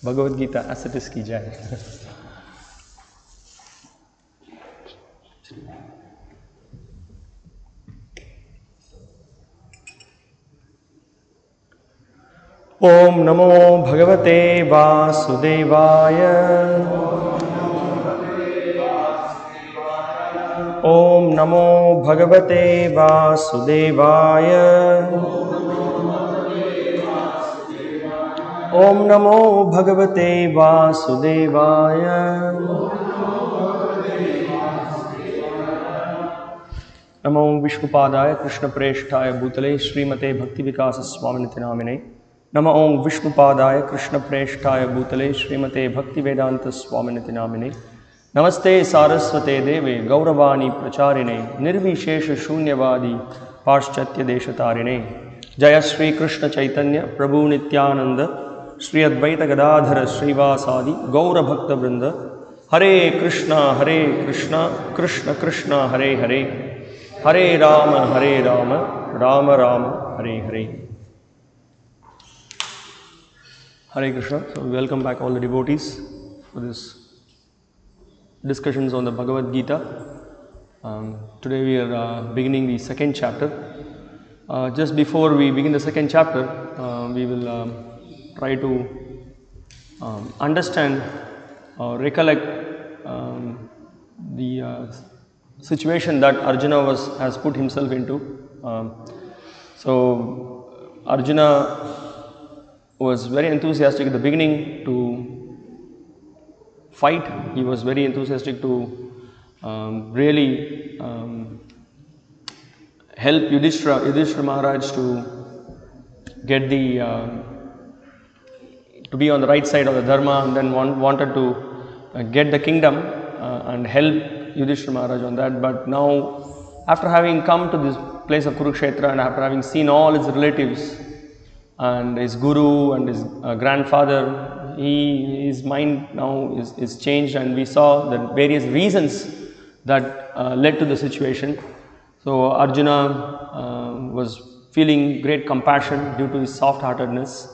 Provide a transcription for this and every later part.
Bhagavad Gita as it is ki jai. Om Namo Bhagavate Vasudevaya. Om Namo Bhagavate Vasudevaya. Om Namo Bhagavate Vasudevaya. Namo Vishnupadaya Krishna Preshtaya Bhutale Srimate Bhakti Vikasa Swaminiti Namine. Namo Om Vishnupadaya Krishna Preshtaya Bhutale Srimate Bhakti Vedanta Swaminiti Namine. Namaste Saraswate Deve Gauravani Pracharine Nirvishesha Shunyavadi Paschatya Deshatarine. Jaya Shri Krishna Chaitanya Prabhu Nityananda Shri Advaita Gadadhara Srivasadi Gaura Bhakta Vrinda. Hare Krishna Krishna Krishna Hare Hare Hare Rama Rama Rama Hare Hare. Hare Krishna. So we welcome back all the devotees for this discussions on the Bhagavad Gita. Today we are beginning the second chapter. Just before we begin the second chapter, we will try to understand or recollect the situation that Arjuna has put himself into. So Arjuna was very enthusiastic at the beginning to fight. He was very enthusiastic to really help Yudhishthira Maharaj to get to be on the right side of the dharma, and then wanted to get the kingdom and help Yudhishthira Maharaj on that. But now, after having come to this place of Kurukshetra and after having seen all his relatives and his guru and his grandfather, his mind now is changed, and we saw the various reasons that led to the situation. So Arjuna was feeling great compassion due to his soft-heartedness,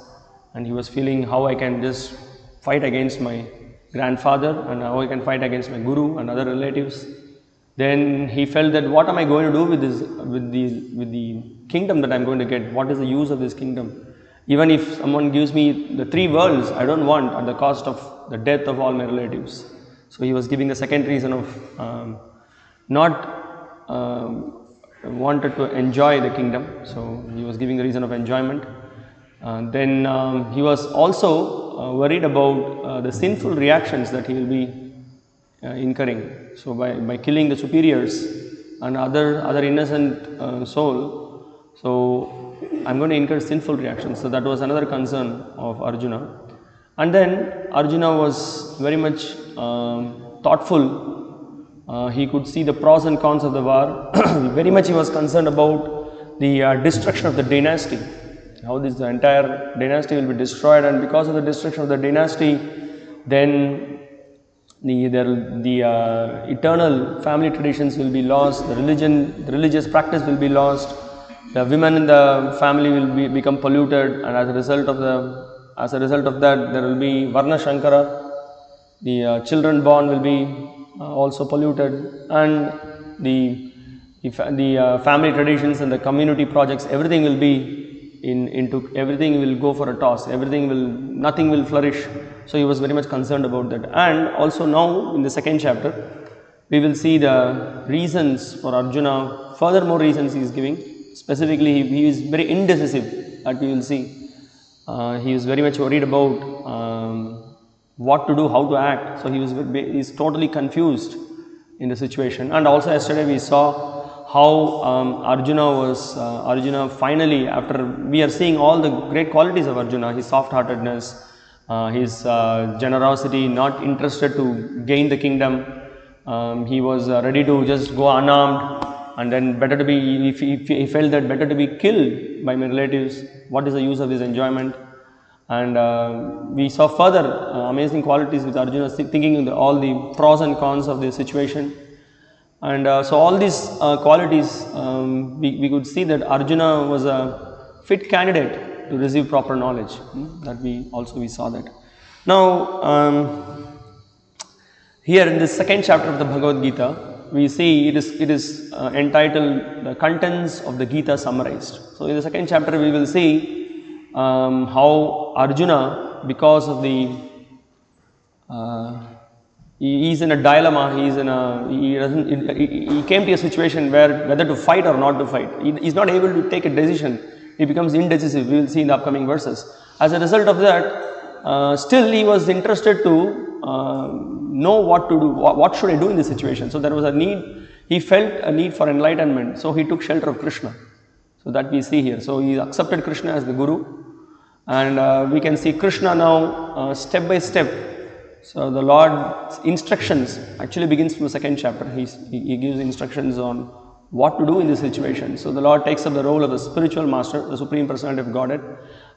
and he was feeling how I can just fight against my grandfather and how I can fight against my guru and other relatives. Then he felt that what am I going to do with the kingdom that I am going to get? What is the use of this kingdom? Even if someone gives me the 3 worlds, I don't want at the cost of the death of all my relatives. So he was giving the second reason of not wanted to enjoy the kingdom. So he was giving the reason of enjoyment. Then he was also worried about the sinful reactions that he will be incurring. So by killing the superiors and other innocent soul, so I'm going to incur sinful reactions. So that was another concern of Arjuna. And then Arjuna was very much thoughtful. He could see the pros and cons of the war. Very much he was concerned about the destruction of the dynasty. How this entire dynasty will be destroyed, and because of the destruction of the dynasty, then the eternal family traditions will be lost. The religious practice will be lost. The women in the family will become polluted, and as a result of that, there will be Varna Shankara. The children born will be also polluted, and the family traditions and the community projects, everything will be everything will go for a toss. Nothing will flourish. So he was very much concerned about that. And also now in the second chapter, we will see the reasons for Arjuna. Furthermore reasons he is giving. Specifically, he is very indecisive, that we will see. He is very much worried about what to do, how to act. So he is totally confused in the situation. And also yesterday we saw how Arjuna finally, after we are seeing all the great qualities of Arjuna, his soft-heartedness, his generosity, not interested to gain the kingdom. He was ready to just go unarmed, and then better to be, if he felt that better to be killed by my relatives, what is the use of this enjoyment? And we saw further amazing qualities with Arjuna, thinking all the pros and cons of the situation. And so all these qualities, we could see that Arjuna was a fit candidate to receive proper knowledge. That we saw that. Now, here in the second chapter of the Bhagavad Gita, we see it is entitled The Contents of the Gita Summarized. So, in the second chapter, we will see how Arjuna, because of the he is in a dilemma. He came to a situation where whether to fight or not to fight. He is not able to take a decision. He becomes indecisive. We will see in the upcoming verses. As a result of that, still he was interested to know what to do. What should I do in this situation? So there was a need. He felt a need for enlightenment. So he took shelter of Krishna. So that we see here. So he accepted Krishna as the Guru, and we can see Krishna now step by step. So the Lord's instructions actually begins from the second chapter. He gives instructions on what to do in this situation. So the Lord takes up the role of the spiritual master, the Supreme Personality of Godhead,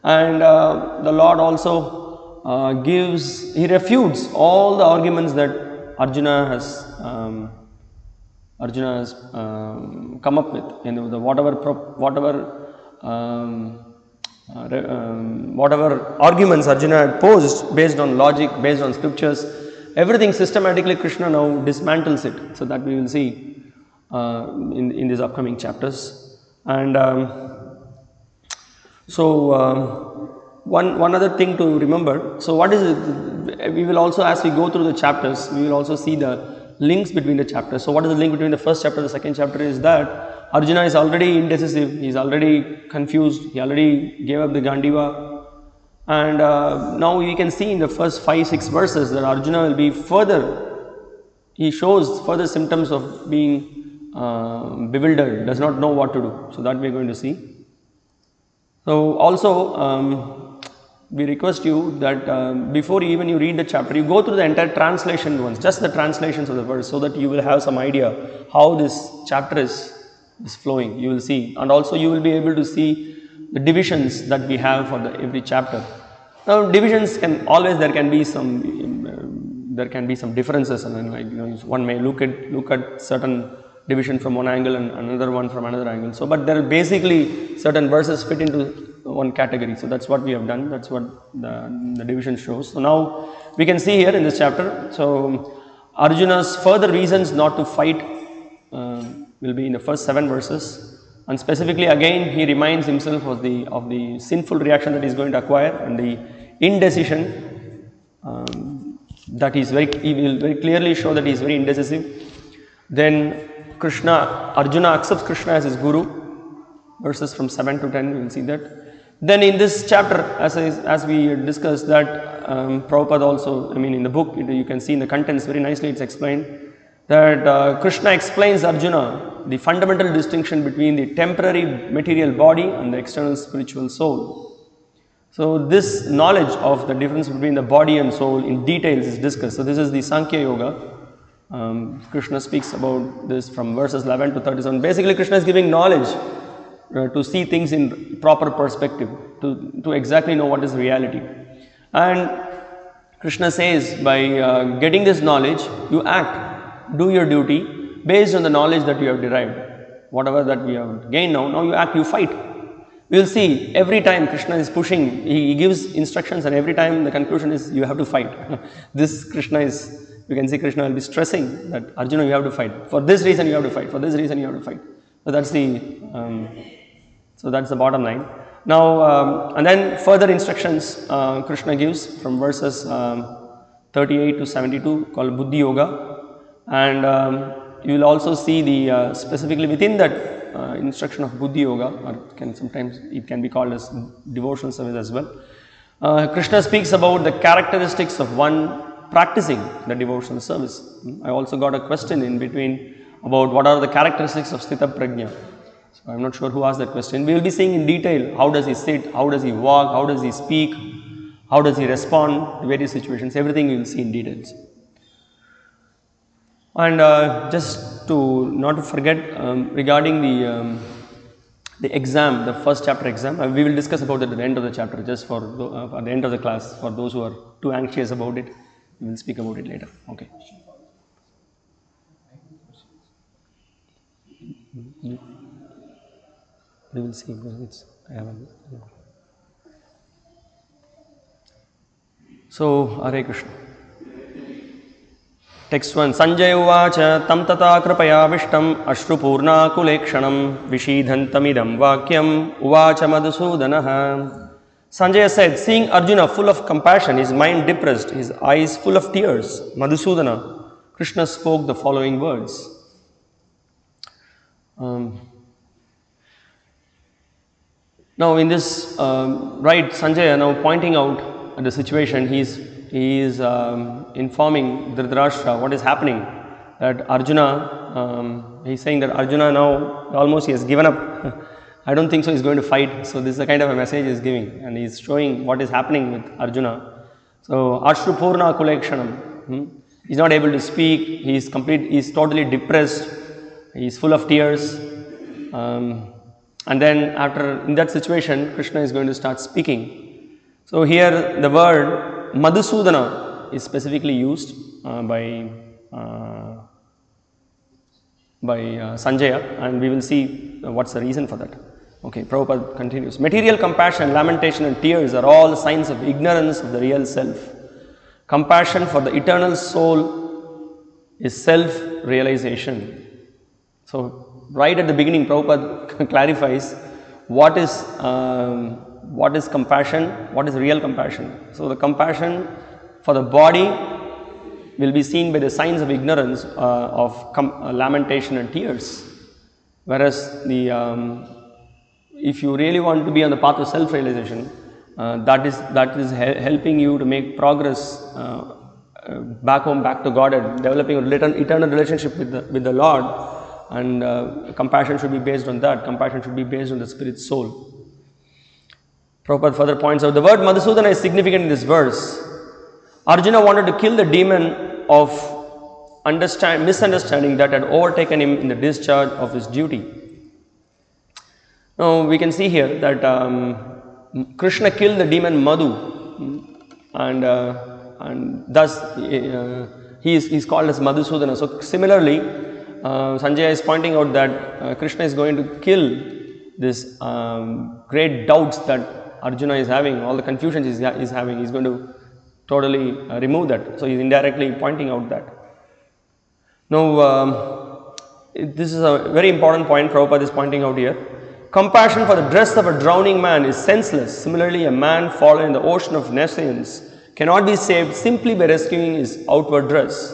and the Lord also he refutes all the arguments that Arjuna has come up with. You know, whatever arguments Arjuna had posed based on logic, based on scriptures, everything systematically Krishna now dismantles it. So that we will see in these upcoming chapters. And one other thing to remember. So what is it? We will also, as we go through the chapters, we will also see the links between the chapters. So what is the link between the first chapter and the second chapter is that Arjuna is already indecisive, he is already confused, he already gave up the Gandiva, and now we can see in the first 5-6 verses that Arjuna will be he shows further symptoms of being bewildered, does not know what to do. So that we are going to see. So also we request you that before even you read the chapter, you go through the entire translation once, just the translations of the verse, so that you will have some idea how this chapter is flowing. You will see, and also you will be able to see the divisions that we have for every chapter. Now divisions there can be some differences, and then, like, you know, one may look at certain division from one angle and another one from another angle. So but there are basically certain verses fit into one category. So that's what we have done, that's what the division shows. So now we can see here in this chapter, so Arjuna's further reasons not to fight will be in the first 7 verses, and specifically again he reminds himself of the sinful reaction that he is going to acquire and the indecision that he will very clearly show that he is very indecisive. Then Arjuna accepts Krishna as his Guru, verses from 7 to 10, we will see that. Then in this chapter, as we discussed, that Prabhupada also, in the book, you can see in the contents very nicely it's explained that Krishna explains Arjuna the fundamental distinction between the temporary material body and the external spiritual soul. So this knowledge of the difference between the body and soul in details is discussed. So this is the Sankhya Yoga. Krishna speaks about this from verses 11 to 37. Basically Krishna is giving knowledge to see things in proper perspective, to exactly know what is reality. And Krishna says, by getting this knowledge, you act, do your duty based on the knowledge that you have derived. Whatever that we have gained now you act, you fight. We will see every time Krishna is pushing, he gives instructions, and every time the conclusion is you have to fight. This Krishna is, you can see Krishna will be stressing that Arjuna, you have to fight. For this reason you have to fight. For this reason you have to fight. So that's the bottom line. Now, and then further instructions Krishna gives from verses 38 to 72 called Buddhi Yoga, and you will also see the specifically within that instruction of Buddhi Yoga, or sometimes it can be called as devotional service as well. Krishna speaks about the characteristics of one practicing the devotional service. I also got a question in between about what are the characteristics of Sthita Prajna. So I am not sure who asked that question. We will be seeing in detail how does he sit, how does he walk, how does he speak, how does he respond to various situations. Everything we will see in details. And just to not to forget regarding the exam, the first chapter exam, we will discuss about it at the end of the chapter, just for at the end of the class. For those who are too anxious about it, we will speak about it later. Okay. We will see because So, Hare Krishna. Text 1. Sanjay uvacha tam tata kripaya vishtam ashrupurna kulekshanam vishidhantamidam vakyam uvacha madhusudanaha. Sanjaya said, seeing Arjuna full of compassion, his mind depressed, his eyes full of tears, Madhusudana, Krishna spoke the following words. Now in this, right, Sanjaya now pointing out the situation, he is informing Dhritarashtra what is happening, that Arjuna, he is saying that Arjuna now almost he has given up. I don't think so he is going to fight. So this is the kind of a message he is giving, and he is showing what is happening with Arjuna. So Ashrupurna Kulekshanam, he is not able to speak, he is totally depressed, he is full of tears. And then after, in that situation, Krishna is going to start speaking. So here the word Madhusudana is specifically used by Sanjaya, and we will see what's the reason for that. Okay, Prabhupada continues. Material compassion, lamentation and tears are all signs of ignorance of the real self. Compassion for the eternal soul is self-realization. So, right at the beginning, Prabhupada clarifies what is compassion, what is real compassion. So, the compassion for the body will be seen by the signs of ignorance of lamentation and tears. Whereas if you really want to be on the path of self-realization, that is helping you to make progress back home, back to God, and developing an eternal relationship with the Lord. And compassion should be based on that. Compassion should be based on the spirit soul. Prabhupada further points out the word Madhusudana is significant in this verse. Arjuna wanted to kill the demon of misunderstanding that had overtaken him in the discharge of his duty. Now we can see here that Krishna killed the demon Madhu, and thus he is called as Madhusudana. So similarly, Sanjaya is pointing out that Krishna is going to kill this great doubts that Arjuna is having, all the confusions he is having. He is going to totally remove that. So he is indirectly pointing out that. Now this is a very important point Prabhupada is pointing out here. Compassion for the dress of a drowning man is senseless. Similarly, a man fallen in the ocean of nescience cannot be saved simply by rescuing his outward dress.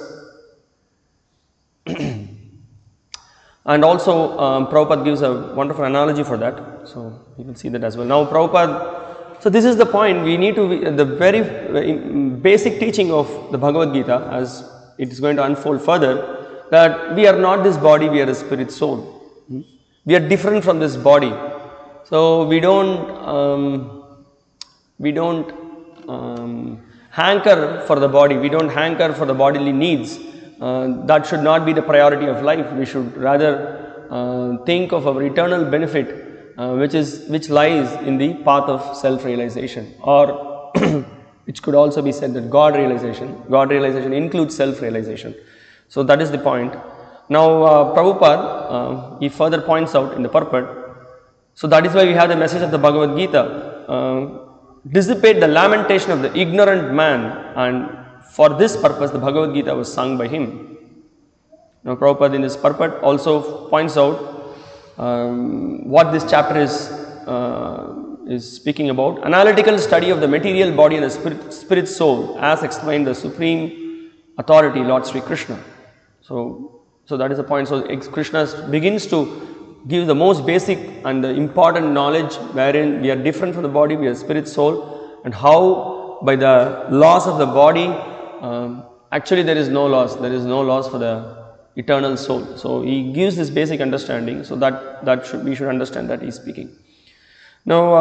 And also, Prabhupada gives a wonderful analogy for that. So, you will see that as well. Now, Prabhupada, so this is the point, we need to, the very basic teaching of the Bhagavad Gita, as it is going to unfold further, that we are not this body, we are a spirit soul. We are different from this body. So, we don't hanker for the body, we don't hanker for the bodily needs. That should not be the priority of life. We should rather think of our eternal benefit, which lies in the path of self-realization, or it could also be said that God realization includes self-realization. So that is the point. Now Prabhupada, he further points out in the purport, so that is why we have the message of the Bhagavad Gita, dissipate the lamentation of the ignorant man, and for this purpose the Bhagavad Gita was sung by him. Now Prabhupada in this purport also points out what this chapter is speaking about. Analytical study of the material body and the spirit soul, as explained the supreme authority Lord Sri Krishna. So that is the point. So Krishna begins to give the most basic and the important knowledge, wherein we are different from the body, we are spirit soul, and how by the loss of the body, actually there is no loss for the eternal soul. So he gives this basic understanding, so that we should understand that he is speaking. Now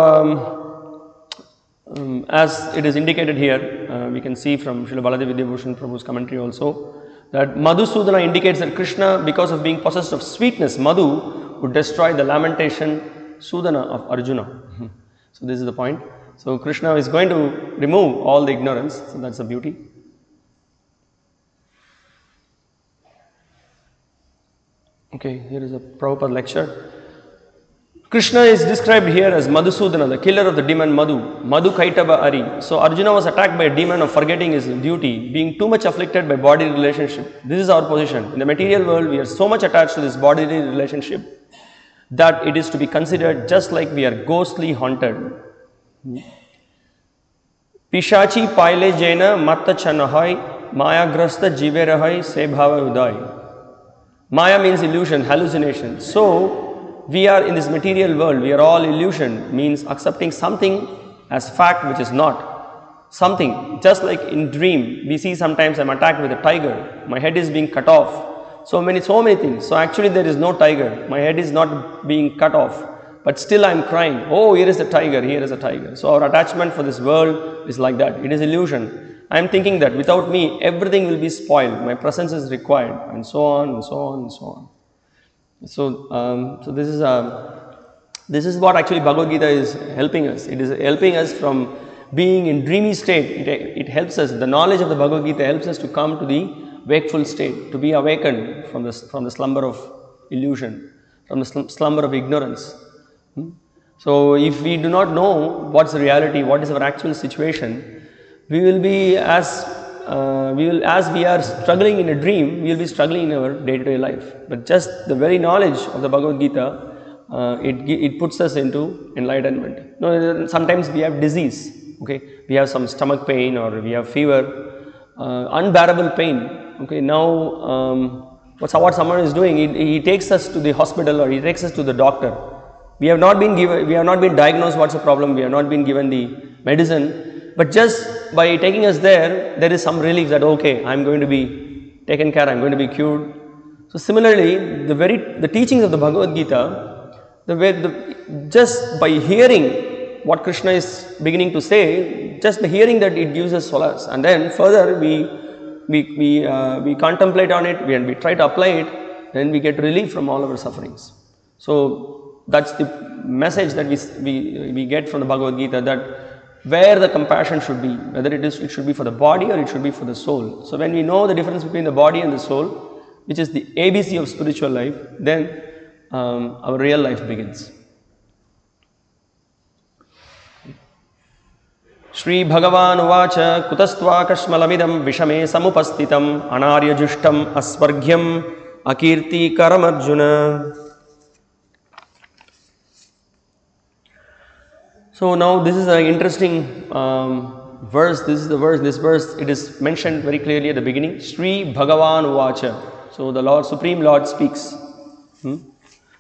as it is indicated here, we can see from Srila Baladev Vidyabhushan Prabhu's commentary also, that Madhusudana indicates that Krishna, because of being possessed of sweetness, Madhu, would destroy the lamentation Sudana of Arjuna. So this is the point. So Krishna is going to remove all the ignorance, so that's the beauty. Okay, here is a Prabhupada lecture. Krishna is described here as Madhusudana, the killer of the demon Madhu Kaitaba Ari. So Arjuna was attacked by a demon of forgetting his duty, being too much afflicted by bodily relationship. This is our position. In the material world, we are so much attached to this bodily relationship that it is to be considered just like we are ghostly haunted. Pishachi paile jena matta chanahai, maya grasta jiverahai se bhava udai. Maya means illusion, hallucination. So, we are in this material world, we are all illusion, means accepting something as fact which is not. Something, just like in dream, we see sometimes I am attacked with a tiger, my head is being cut off. So many things. So actually there is no tiger, my head is not being cut off. But still I am crying, oh here is a tiger, here is a tiger. So our attachment for this world is like that, it is illusion. I am thinking that without me everything will be spoiled, my presence is required, and so on and so on and so on. So this is what actually Bhagavad Gita is helping us. It is helping us from being in dreamy state. It helps us, the knowledge of the Bhagavad Gita helps us to come to the wakeful state, to be awakened from the slumber of illusion, from the slumber of ignorance. So if we do not know what's the reality, what is our actual situation, we will be as we are struggling in a dream, we will be struggling in our day-to-day life. But just the very knowledge of the Bhagavad Gita, it puts us into enlightenment. No, sometimes we have disease, okay, we have some stomach pain or we have fever, unbearable pain. Okay, now what someone is doing, he takes us to the hospital or he takes us to the doctor. We have not been diagnosed what's the problem, we have not been given the medicine. But just by taking us there is some relief that okay, I am going to be taken care, I am going to be cured. So similarly, the teachings of the Bhagavad Gita, just by hearing what Krishna is beginning to say, just by hearing that it gives us solace, and then further we contemplate on it, we try to apply it, then we get relief from all our sufferings. So that's the message that we get from the Bhagavad Gita, that where the compassion should be, whether it should be for the body or it should be for the soul. So when we know the difference between the body and the soul, which is the ABC of spiritual life, then our real life begins. Shri Bhagavan Uvacha Kutastva Kashmalamidam Vishame Samupastitam Anarya Jushtam Asvargyam Akirti Karam Arjuna. So now this is an interesting verse. This verse, it is mentioned very clearly at the beginning. Shri Bhagavan Uvacha. So the Lord, Supreme Lord speaks.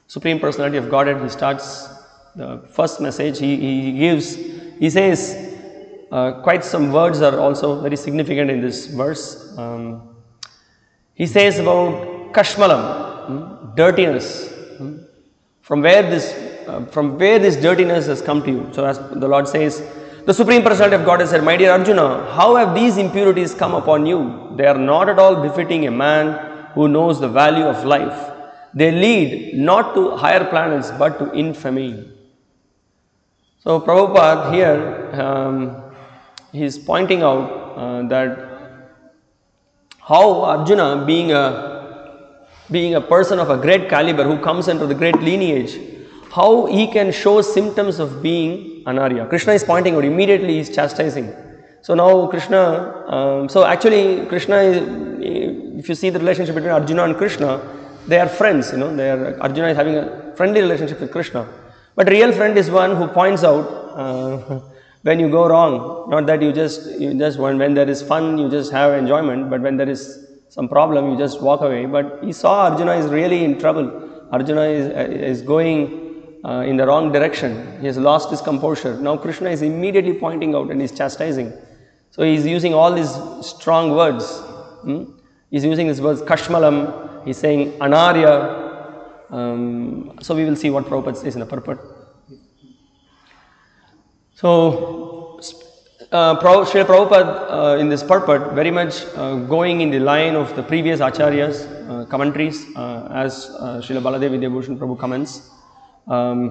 Supreme Personality of Godhead, he starts the first message. He says, quite some words are also very significant in this verse. He says about Kashmalam, dirtiness. From where this dirtiness has come to you. So as the Lord says, the Supreme Personality of God has said, my dear Arjuna, how have these impurities come upon you? They are not at all befitting a man who knows the value of life. They lead not to higher planets but to infamy. So Prabhupada here, he is pointing out that how Arjuna, being a person of a great caliber who comes into the great lineage, how he can show symptoms of being Anarya. Krishna is pointing out, immediately he is chastising. So now Krishna, so actually Krishna is, if you see the relationship between Arjuna and Krishna, they are friends, Arjuna is having a friendly relationship with Krishna. But real friend is one who points out when you go wrong, not that you just when there is fun, you just have enjoyment, but when there is some problem, you just walk away. But he saw Arjuna is really in trouble. Arjuna is going in the wrong direction. He has lost his composure. Now Krishna is immediately pointing out and is chastising. So he is using all these strong words. He is using this word Kashmalam. He is saying Anarya. So we will see what Prabhupada says in the purport. So Srila Prabhupada in this purport very much going in the line of the previous Acharyas commentaries as Srila Baladev Vidyabhushan Prabhu comments.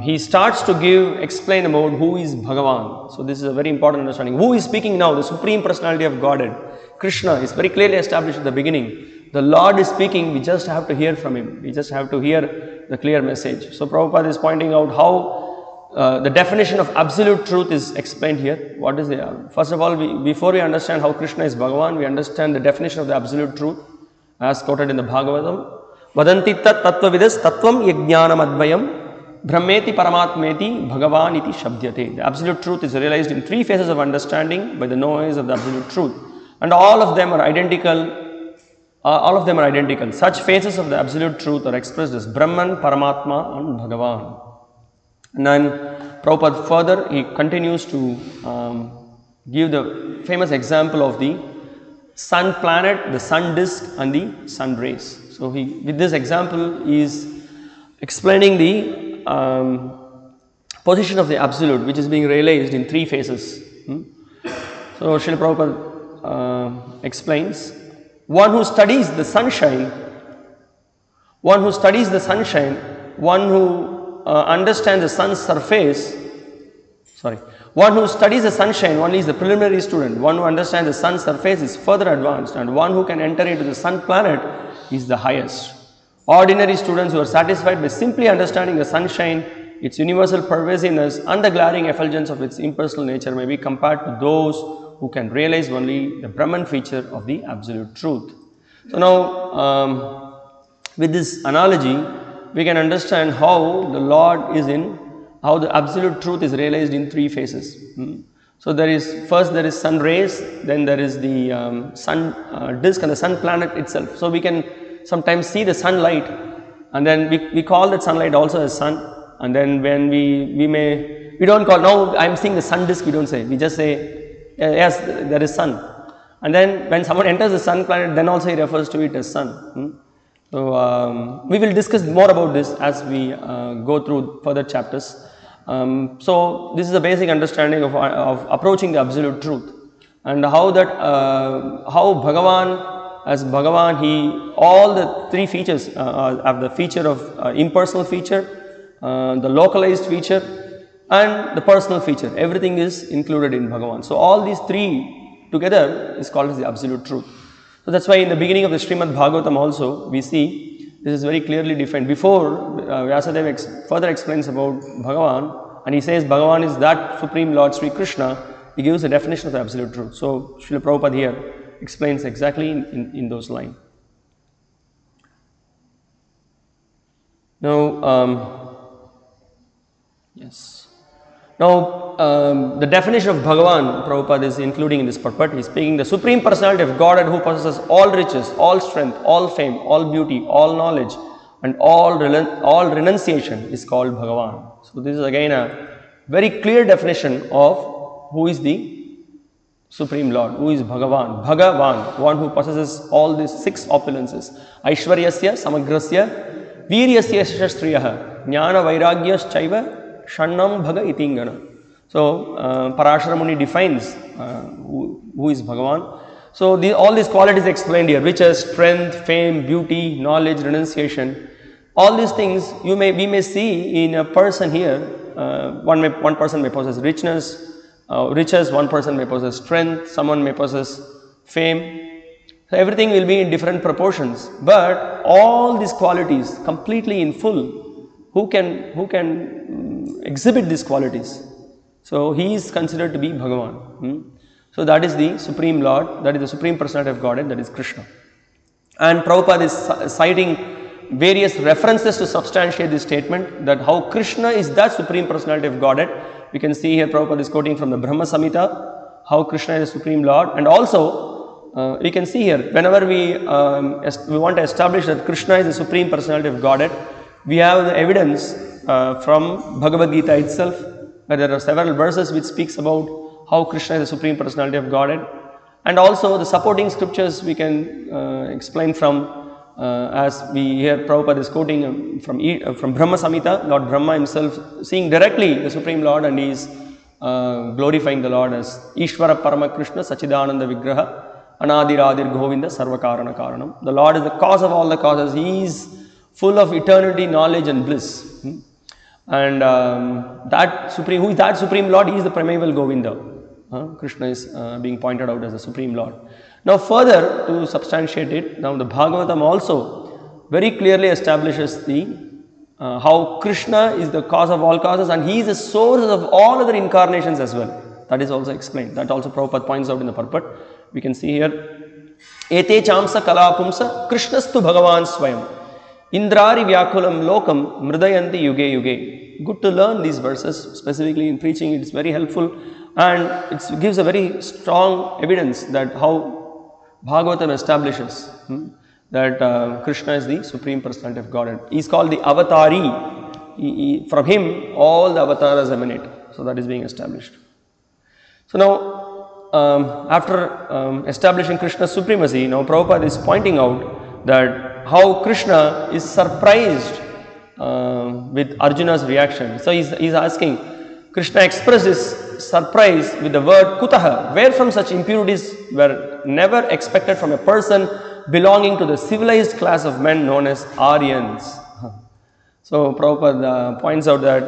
He starts to explain about who is Bhagavan. So this is a very important understanding. Who is speaking now? The Supreme Personality of Godhead. Krishna is very clearly established at the beginning. The Lord is speaking, we just have to hear from Him. We just have to hear the clear message. So Prabhupada is pointing out how the definition of absolute truth is explained here. What is the, first of all, before we understand how Krishna is Bhagavan, we understand the definition of the absolute truth as quoted in the Bhagavatam. Vadanti tat tattvavidas tattvam yajnanam advayam brahmeti paramatmeti bhagavan iti shabdyate. The absolute truth is realized in three phases of understanding by the knowers of the absolute truth. And all of them are identical. Such phases of the absolute truth are expressed as Brahman, Paramatma and Bhagavan. And then Prabhupada further, he continues to give the famous example of the sun planet, the sun disk and the sun rays. So with this example, he is explaining the position of the absolute, which is being realized in three phases. So Srila Prabhupada explains, one who studies the sunshine, one who understands the sun's surface, one who studies the sunshine only is the preliminary student, one who understands the sun's surface is further advanced, and one who can enter into the sun planet is the highest. Ordinary students who are satisfied by simply understanding the sunshine, its universal pervasiveness and the glaring effulgence of its impersonal nature may be compared to those who can realize only the Brahman feature of the absolute truth. So now, with this analogy, we can understand how the Lord is how the absolute truth is realized in three phases. So first there is sun rays, then there is the sun disk and the sun planet itself. So we can sometimes see the sunlight, and then we call that sunlight also as sun. And then when we don't call, now I am seeing the sun disk, we don't say, we just say, yes, there is sun. And then when someone enters the sun planet, then also he refers to it as sun. So we will discuss more about this as we go through further chapters. So this is a basic understanding of approaching the absolute truth, and how Bhagavan, as Bhagavan, all the three features have the feature of impersonal feature, the localized feature and the personal feature. Everything is included in Bhagavan. So all these three together is called as the absolute truth. So that's why in the beginning of the Srimad Bhagavatam also we see this is very clearly defined. Before Vyasadeva further explains about Bhagavan, and he says Bhagavan is that Supreme Lord Sri Krishna, he gives a definition of the absolute truth. So Srila Prabhupada here explains exactly in those lines. Now, yes. Now, the definition of Bhagavan, Prabhupada is including in this purport. He is speaking the Supreme Personality of Godhead who possesses all riches, all strength, all fame, all beauty, all knowledge and all renunciation is called Bhagavan. So this is again a very clear definition of who is the Supreme Lord, who is Bhagavan. Bhagavan, one who possesses all these six opulences. Aishwaryasya, Samagrasya, Viryasya Shastriyah, Jnana Vairagyas Shannam Bhaga Itingana. So Parashara Muni defines who is Bhagavan. So all these qualities explained here: riches, strength, fame, beauty, knowledge, renunciation. All these things we may see in a person here. One person may possess riches, one person may possess strength, someone may possess fame. So everything will be in different proportions, but all these qualities completely in full, who can exhibit these qualities? So he is considered to be Bhagavan. So that is the Supreme Lord, that is the Supreme Personality of Godhead, that is Krishna. And Prabhupada is citing various references to substantiate this statement, that how Krishna is that Supreme Personality of Godhead. We can see here Prabhupada is quoting from the Brahma Samhita, how Krishna is the Supreme Lord, and also we can see here, whenever we want to establish that Krishna is the Supreme Personality of Godhead, we have the evidence from Bhagavad Gita itself, where there are several verses which speaks about how Krishna is the Supreme Personality of Godhead, and also the supporting scriptures we can explain from, as we hear Prabhupada is quoting from Brahma Samhita, Lord Brahma himself seeing directly the Supreme Lord, and he is glorifying the Lord as Ishvara Parama Krishna Sachidananda Vigraha Anadiradir Govinda Sarvakarana Karanam. The Lord is the cause of all the causes. He is full of eternity, knowledge and bliss. And who is that Supreme Lord? He is the primeval Govinda. Krishna is being pointed out as the Supreme Lord. Now further to substantiate it, now the Bhagavatam also very clearly establishes the how Krishna is the cause of all causes and he is the source of all other incarnations as well. That is also explained. That also Prabhupada points out in the purport. We can see here. Ete chamsa kalapumsa Krishnastu Bhagavan Swayam Indrari Vyakulam Lokam Mridayanti Yuge Yuge. Good to learn these verses, specifically in preaching. It's very helpful and it gives a very strong evidence that how Bhagavatam establishes that Krishna is the Supreme Personality of Godhead. He is called the Avatari. From him, all the avatars emanate. So that is being established. So now, after establishing Krishna's supremacy, now Prabhupada is pointing out that how Krishna is surprised with Arjuna's reaction. So he is asking, Krishna expressed his surprise with the word Kutaha, where from such impurities were never expected from a person belonging to the civilized class of men known as Aryans. So Prabhupada points out that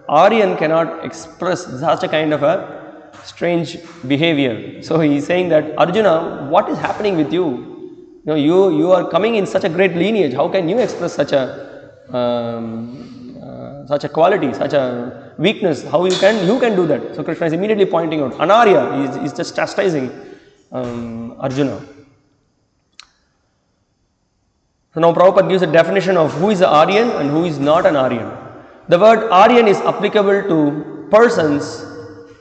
Aryan cannot express such a kind of a strange behavior. So he is saying that Arjuna, what is happening with you? You are coming in such a great lineage. How can you express such a quality, such a weakness? How you can do that? So Krishna is immediately pointing out. Anarya is just chastising Arjuna. So now Prabhupada gives a definition of who is an Aryan and who is not an Aryan. The word Aryan is applicable to persons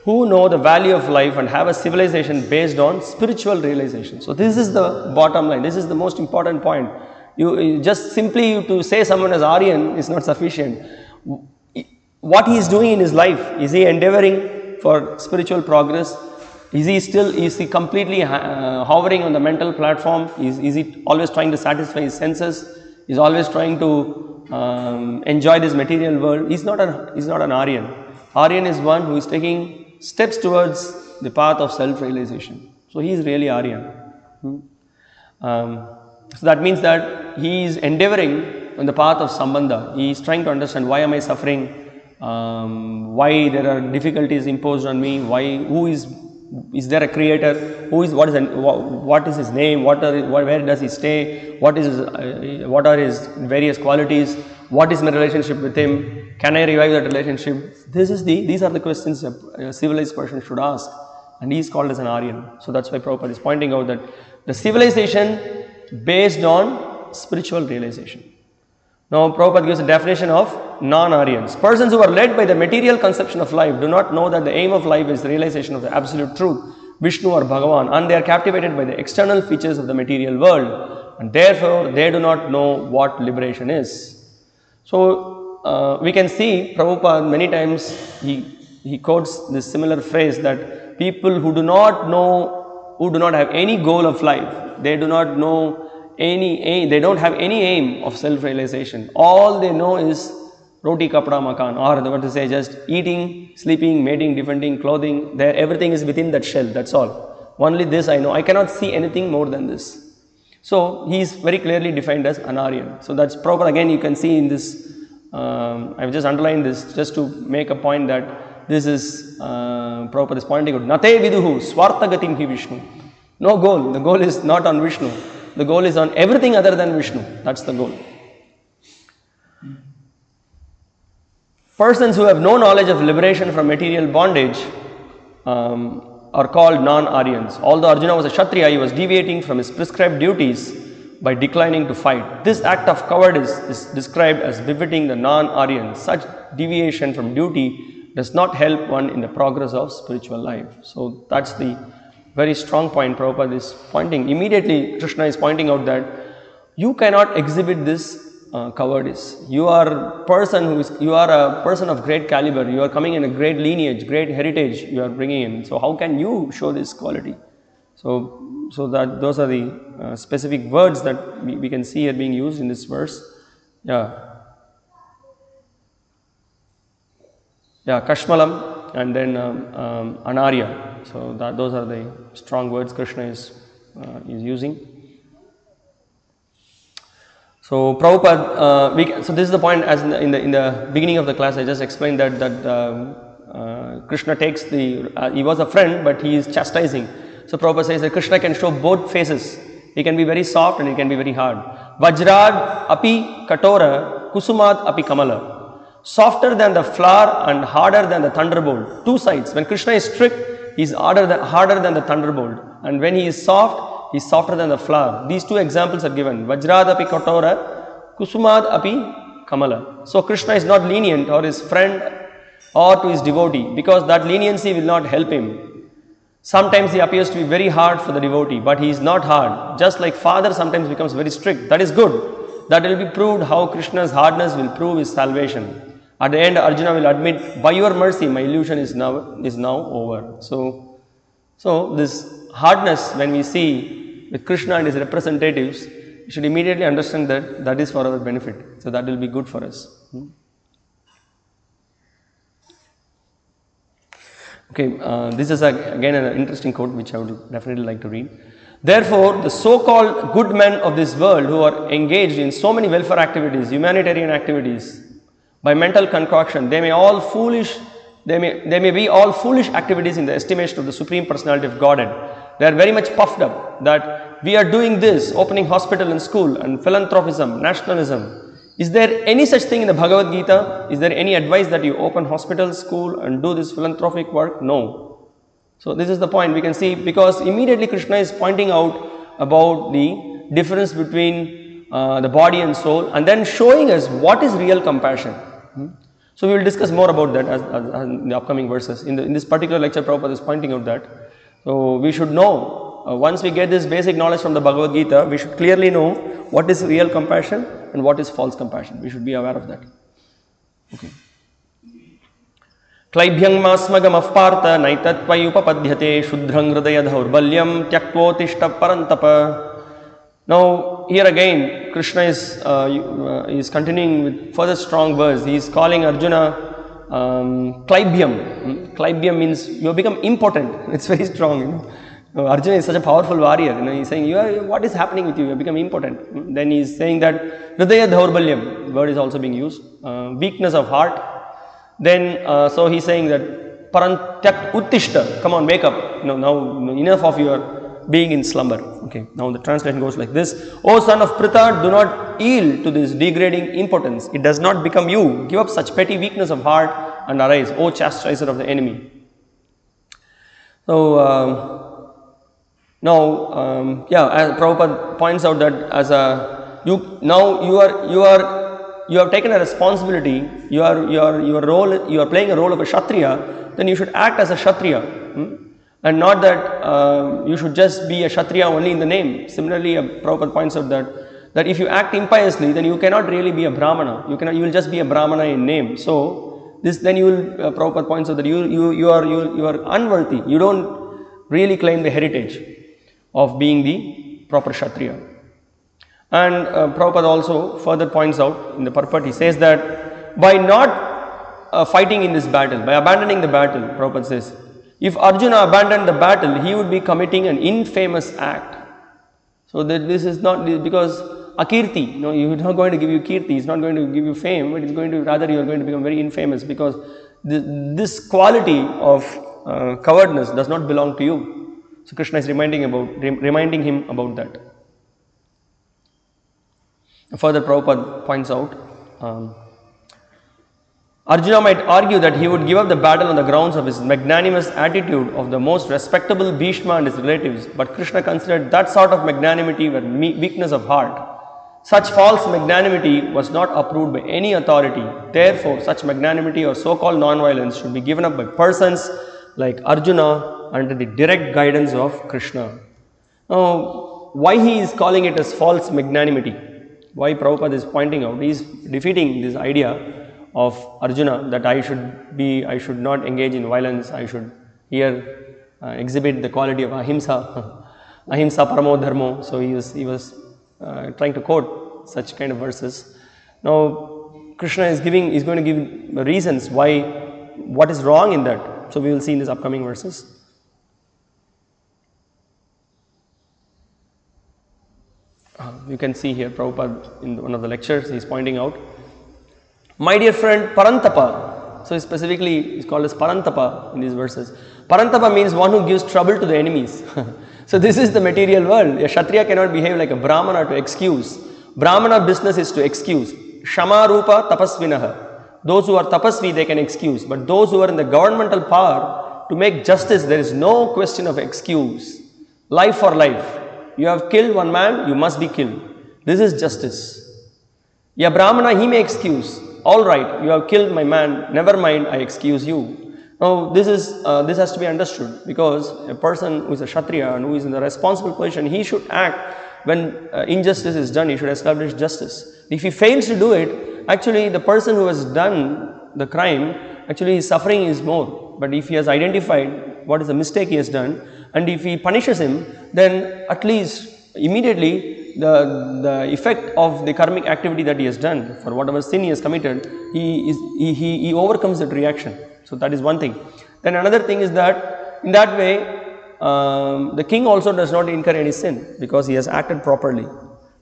who know the value of life and have a civilization based on spiritual realization. So this is the bottom line. This is the most important point. You just simply to say someone as Aryan is not sufficient. What he is doing in his life, is he endeavoring for spiritual progress? Is he completely hovering on the mental platform? Is he always trying to satisfy his senses? Is always trying to enjoy this material world? He's not an Aryan. Aryan is one who is taking steps towards the path of self-realization. So he is really Aryan. So that means that he is endeavoring on the path of Sambandha. He is trying to understand, why am I suffering? Why there are difficulties imposed on me? Is there a creator? What is his name? Where does he stay? What are his various qualities? What is my relationship with him? Can I revive that relationship? These are the questions a civilized person should ask, and he is called as an Aryan. So that's why Prabhupada is pointing out that the civilization based on spiritual realization. Now Prabhupada gives a definition of non-Aryans. Persons who are led by the material conception of life do not know that the aim of life is the realization of the absolute truth, Vishnu or Bhagavan, and they are captivated by the external features of the material world, and therefore they do not know what liberation is. So we can see Prabhupada many times he quotes this similar phrase that people who do not know, who do not have any goal of life, they do not know any aim, they don't have any aim of self-realization. All they know is roti, kapda, makan, or what to say, just eating, sleeping, mating, defending, clothing. Everything is within that shell, that's all. Only this I know. I cannot see anything more than this. So he is very clearly defined as an Aryan. So that's proper. Again, you can see in this, I've just underlined this just to make a point that this is proper. This pointing out. Nate viduhu swartha gatim hi Vishnu. No goal. The goal is not on Vishnu. The goal is on everything other than Vishnu. That's the goal. Persons who have no knowledge of liberation from material bondage are called non-Aryans. Although Arjuna was a Kshatriya, he was deviating from his prescribed duties by declining to fight. This act of cowardice is described as befitting the non-Aryans. Such deviation from duty does not help one in the progress of spiritual life. So that's the very strong point Prabhupada is pointing. Immediately Krishna is pointing out that you cannot exhibit this cowardice. You are a person of great caliber. You are coming in a great lineage, great heritage you are bringing in. So how can you show this quality? So that those are the specific words that we can see here being used in this verse. Kashmalam and then Anarya. So those are the strong words Krishna is using. So Prabhupada, so this is the point, as in the beginning of the class I just explained that Krishna takes he was a friend but he is chastising. So Prabhupada says that Krishna can show both faces. He can be very soft and he can be very hard. Vajrad api katora kusumat api kamala. Softer than the flower and harder than the thunderbolt. Two sides. When Krishna is strict, he is harder than the thunderbolt. And when he is soft, he is softer than the flower. These two examples are given. Vajrad api katora, kusumat api kamala. So Krishna is not lenient or his friend or to his devotee, because that leniency will not help him. Sometimes he appears to be very hard for the devotee, but he is not hard. Just like father sometimes becomes very strict. That is good. That will be proved how Krishna's hardness will prove his salvation. At the end, Arjuna will admit, by your mercy, my illusion is now over. So this hardness, when we see with Krishna and his representatives, we should immediately understand that that is for our benefit. So that will be good for us. Okay, this is again an interesting quote which I would definitely like to read. Therefore, the so-called good men of this world who are engaged in so many welfare activities, humanitarian activities, by mental concoction, they may be all foolish activities in the estimation of the Supreme Personality of Godhead. They are very much puffed up that we are doing this, opening hospital and school, and philanthropism, nationalism. Is there any such thing in the Bhagavad Gita? Is there any advice that you open hospital, school and do this philanthropic work? No. So this is the point we can see, because immediately Krishna is pointing out about the difference between the body and soul, and then showing us what is real compassion. So we will discuss more about that as in the upcoming verses. In this particular lecture, Prabhupada is pointing out that. So we should know, once we get this basic knowledge from the Bhagavad Gita, we should clearly know what is real compassion and what is false compassion. We should be aware of that. Okay. Klaibhyang masmagam afpartha naitattvai upapadhyate shudhrang hridaya dhaurbalyam tyaktvotishta parantapa. Now here again Krishna is continuing with further strong words. He is calling Arjuna Klaibhyam. Klaibhyam means you have become impotent. It's very strong, Arjuna is such a powerful warrior. He's saying, what is happening with you? You have become impotent. Then he is saying that Hridaya Dhaurbalyam, word is also being used, weakness of heart. Then, so he's saying that Parantyak Uttishta, come on, wake up. Now enough of your being in slumber. Okay, now the translation goes like this. O son of Pritha, do not yield to this degrading impotence. It does not become you. Give up such petty weakness of heart and arise, O chastiser of the enemy. So, now, as Prabhupada points out that as you have taken a responsibility. You are playing a role of a Kshatriya. Then you should act as a Kshatriya, and not that you should just be a Kshatriya only in the name. Similarly, Prabhupada points out that if you act impiously, then you cannot really be a Brahmana. You will just be a Brahmana in name. So then you will. Prabhupada points out that you are unworthy. You don't really claim the heritage of being the proper Kshatriya. And Prabhupada also further points out in the purport, he says that by not fighting in this battle, by abandoning the battle, Prabhupada says, if Arjuna abandoned the battle, he would be committing an infamous act. So that this is not, because Akirti, he is not going to give you Kirti, he is not going to give you fame, but rather you are going to become very infamous, because this quality of cowardness does not belong to you. So Krishna is reminding him about that. Further, Prabhupada points out, Arjuna might argue that he would give up the battle on the grounds of his magnanimous attitude of the most respectable Bhishma and his relatives, but Krishna considered that sort of magnanimity were weakness of heart. Such false magnanimity was not approved by any authority. Therefore, such magnanimity or so-called non-violence should be given up by persons like Arjuna under the direct guidance of Krishna. Now, why he is calling it as false magnanimity? Why Prabhupada is pointing out? He is defeating this idea of Arjuna that I should not engage in violence. I should here exhibit the quality of ahimsa, ahimsa paramo dharmo. So he was trying to quote such kind of verses. Now Krishna is going to give reasons what is wrong in that. So we will see in these upcoming verses. You can see here Prabhupada in one of the lectures, he is pointing out, my dear friend Parantapa. So specifically is called as Parantapa in these verses. Parantapa means one who gives trouble to the enemies. So this is the material world. A Kshatriya cannot behave like a Brahmana to excuse. Brahmana business is to excuse. Shama Rupa Tapasvinaha. Those who are tapasvi, they can excuse. But those who are in the governmental power to make justice, there is no question of excuse. Life for life. You have killed one man, you must be killed. This is justice. Yeah, Brahmana, he may excuse. All right, you have killed my man, never mind, I excuse you. Now, this has to be understood, because a person who is a Kshatriya and who is in the responsible position, he should act when injustice is done. He should establish justice. If he fails to do it, actually the person who has done the crime, actually his suffering is more. But if he has identified what is the mistake he has done, and if he punishes him, then at least immediately the effect of the karmic activity that he has done, for whatever sin he has committed, he overcomes that reaction. So that is one thing. Then another thing is that in that way the king also does not incur any sin, because he has acted properly.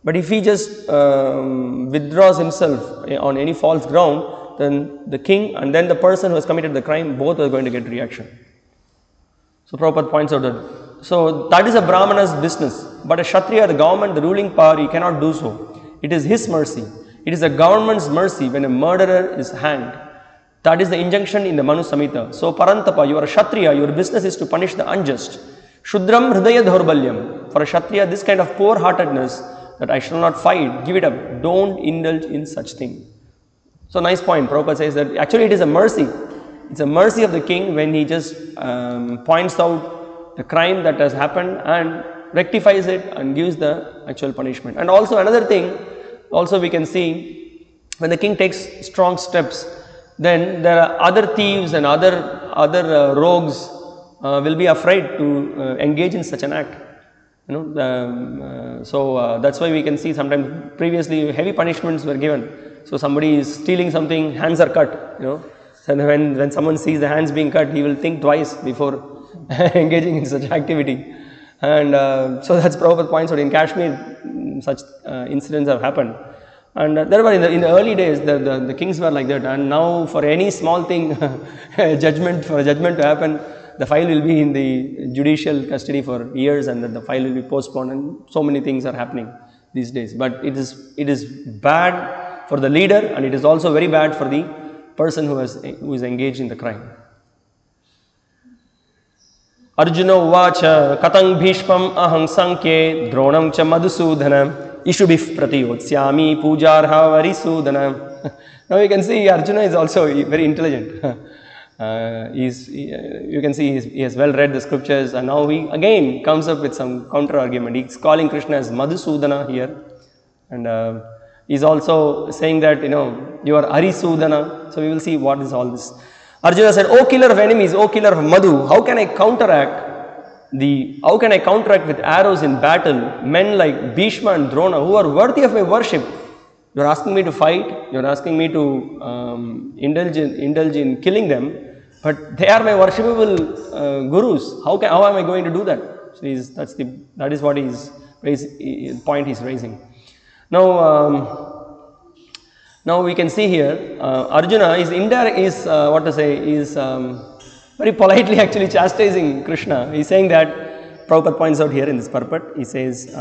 But if he just withdraws himself on any false ground, then the king and then the person who has committed the crime, both are going to get reaction. So Prabhupada points out that. So that is a Brahmana's business. But a Kshatriya, the government, the ruling power, he cannot do so. It is his mercy. It is the government's mercy when a murderer is hanged. That is the injunction in the Manu Samhita. So Parantapa, you are a Kshatriya, your business is to punish the unjust. Shudram Hridaya Dhaurbalyam. For a Kshatriya, this kind of poor-heartedness, that I shall not fight, give it up, don't indulge in such thing. So nice point. Prabhupada says that actually it is a mercy. It's a mercy of the king when he just points out the crime that has happened and rectifies it and gives the actual punishment. And also another thing, also we can see when the king takes strong steps, then there are other thieves and other rogues will be afraid to engage in such an act. You know, that's why we can see sometimes previously heavy punishments were given. So somebody is stealing something, hands are cut, you know. So when someone sees the hands being cut, he will think twice before engaging in such activity. And so that's Prabhupada points out. In Kashmir, such incidents have happened. And there were in the early days, the kings were like that. And now for any small thing, for a judgment to happen, the file will be in the judicial custody for years, and then the file will be postponed, and so many things are happening these days. But it is bad for the leader, and it is also very bad for the person who is engaged in the crime. Arjuna uvacha katang bhishmam aham sankye dronam cha madhusudana ishubhif pratiyotsyami pujarha varisudana. Now you can see Arjuna is also very intelligent. You can see he has well read the scriptures, and now he again comes up with some counter argument. He's calling Krishna as Madhusudana here, and he's also saying that, you know, you are Arisudana. So we will see what is all this. Arjuna said, "O killer of enemies, O killer of Madhu, how can I counteract with arrows in battle men like Bhishma and Drona who are worthy of my worship? You are asking me to fight, you are asking me to indulge in killing them, but they are my worshipable gurus. How am I going to do that?" So that is what point he's raising. Now we can see here Arjuna is very politely actually chastising Krishna. He's saying that, Prabhupada points out here in this purport, he says,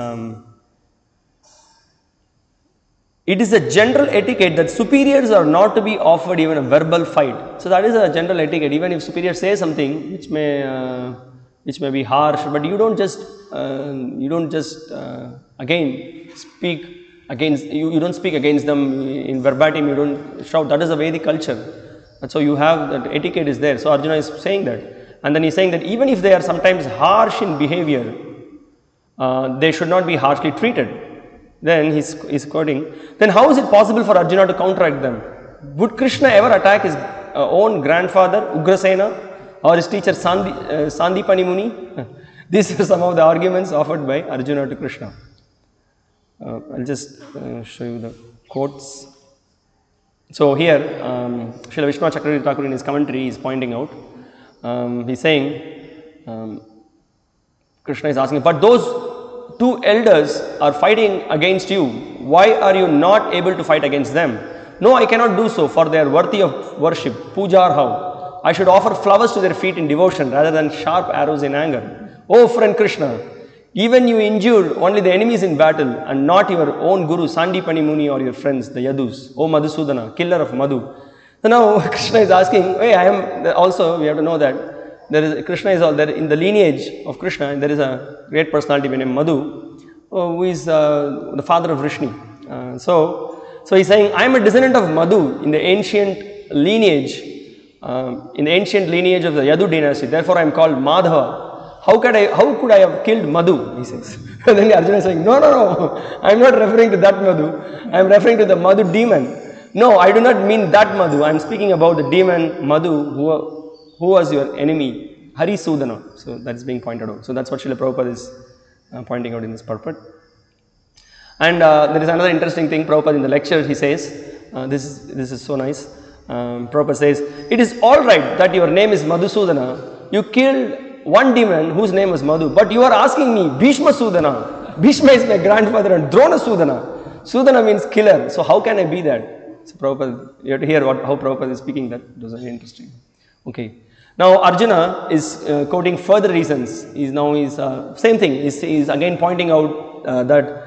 it is a general etiquette that superiors are not to be offered even a verbal fight. So that is a general etiquette. Even if superior says something which may be harsh, but you don't just again speak against, you don't speak against them in verbatim, you don't shout. That is a Vedic culture. And so you have that etiquette is there. So Arjuna is saying that. And then he's saying that even if they are sometimes harsh in behavior, they should not be harshly treated. Then he's quoting, then how is it possible for Arjuna to counteract them? Would Krishna ever attack his own grandfather, Ugrasena, or his teacher Sandipani Muni? These are some of the arguments offered by Arjuna to Krishna. I'll just show you the quotes. So here, Srila Vishnu Chakravarti Thakur in his commentary is pointing out, he's saying, Krishna is asking, but those two elders are fighting against you. Why are you not able to fight against them? No, I cannot do so, for they are worthy of worship. Pujar how? I should offer flowers to their feet in devotion rather than sharp arrows in anger. Oh friend Krishna, Even you injure only the enemies in battle and not your own guru, Sandipani Muni or your friends, the Yadus. O Madhusudana, killer of Madhu. So now Krishna is asking, hey, I am also, we have to know that Krishna is all there in the lineage of Krishna, and there is a great personality named Madhu, who is the father of Vrishni. So he's saying, I am a descendant of Madhu in the ancient lineage, of the Yadu dynasty. Therefore, I am called Madhava. How could I have killed Madhu? He says. And then Arjuna is saying, no, I am not referring to that Madhu. I am referring to the Madhu demon. No, I do not mean that Madhu. I am speaking about the demon Madhu who was your enemy, Hari Sudana. So that is being pointed out. So that's what Srila Prabhupada is pointing out in this purport. And there is another interesting thing. Prabhupada in the lecture, he says, this is so nice. Prabhupada says, it is all right that your name is Madhusudana. You killed one demon whose name was Madhu, but you are asking me Bhishma Sudana. Bhishma is my grandfather and Drona Sudana. Sudana means killer. So how can I be that? So Prabhupada, you have to hear how Prabhupada is speaking that. It was very interesting. Okay. Now Arjuna is quoting further reasons. Same thing. He's again pointing out that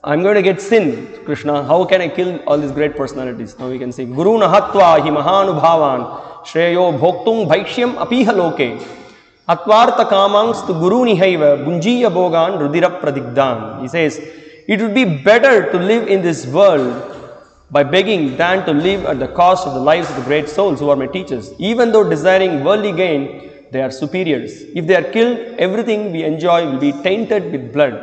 I'm going to get sin, Krishna. How can I kill all these great personalities? Now we can say, Guru nahatva hi mahanubhavan shreyo bhoktung bhaishyam apiha loke atvartha kamangstu guru nihaiva bunjiya bhogan rudira pradigdan. He says, it would be better to live in this world by begging than to live at the cost of the lives of the great souls who are my teachers. Even though desiring worldly gain, they are superiors. If they are killed, everything we enjoy will be tainted with blood.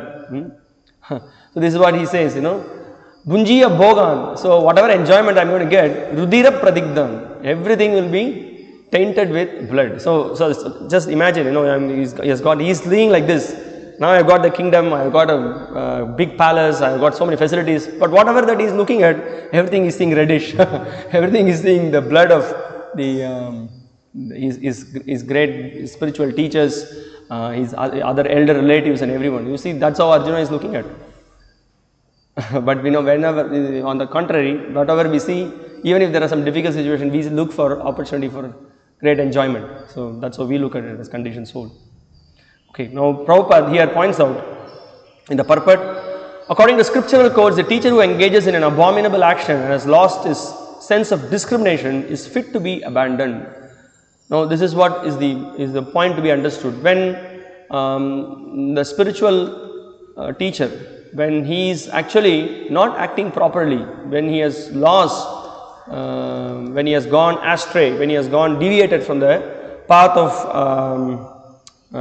So this is what he says, Bunjiya Bhogan. So whatever enjoyment I am going to get, Rudira Pradigdan. Everything will be tainted with blood. So just imagine, he's living like this. Now I have got the kingdom, I have got a big palace, I have got so many facilities. But whatever that he is looking at, everything is seeing reddish. Everything is seeing the blood of his great spiritual teachers, his other elder relatives and everyone. You see, that's how Arjuna is looking at. But whenever, on the contrary, whatever we see, even if there are some difficult situations, we look for opportunity for great enjoyment. So that's how we look at it as conditioned soul. Okay, now Prabhupada here points out in the purport, according to scriptural codes, the teacher who engages in an abominable action and has lost his sense of discrimination is fit to be abandoned. Now this is what is the point to be understood. When the spiritual teacher, when he is actually not acting properly, when he has lost, when he has gone astray, when he has gone deviated from the path of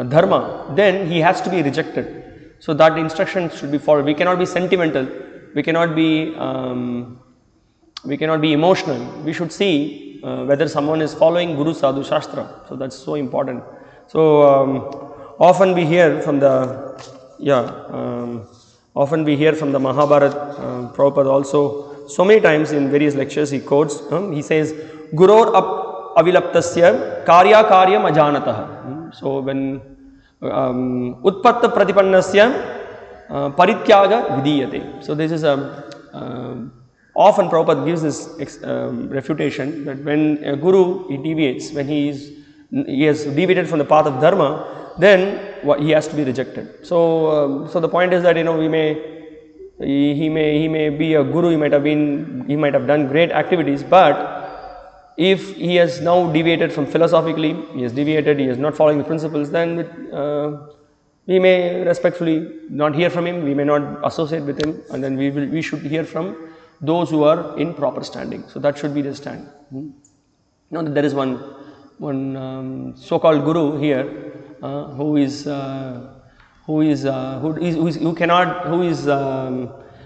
dharma, then he has to be rejected. So that instruction should be followed. We cannot be sentimental. We cannot be emotional. We should see whether someone is following Guru Sadhu Shastra. So that's so important. So often we hear from the Mahabharata. Prabhupada also so many times in various lectures he quotes. He says, Guror avilaptasya karya karyam ajanatah. So when utpatta pratipannasya parityaga vidiyate. So this is often Prabhupada gives this refutation that when a guru he deviates, when he has deviated from the path of dharma, then he has to be rejected. So the point is that he may be a guru, he might have done great activities, but if he has now deviated from philosophically, he is not following the principles, then we may respectfully not hear from him, we may not associate with him, and then we should hear from those who are in proper standing. So that should be the stand. Now that there is one so-called guru here who is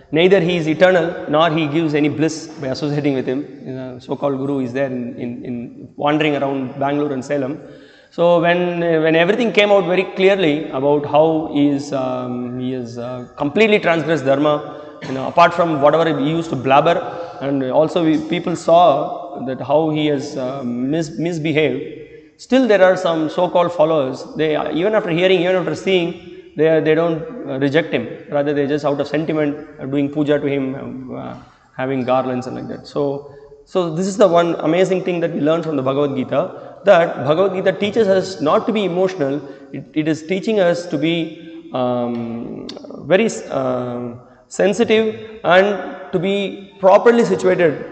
neither he is eternal nor he gives any bliss by associating with him. So-called guru is there in wandering around Bangalore and Salem. So when everything came out very clearly about how he is completely transgressed dharma, apart from whatever he used to blabber, and also people saw that how he has misbehaved. Still there are some so-called followers, they even after hearing, even after seeing, they don't reject him, rather they just out of sentiment doing puja to him, having garlands and like that. So this is the one amazing thing that we learn from the Bhagavad Gita, that Bhagavad Gita teaches us not to be emotional, it is teaching us to be very sensitive and to be properly situated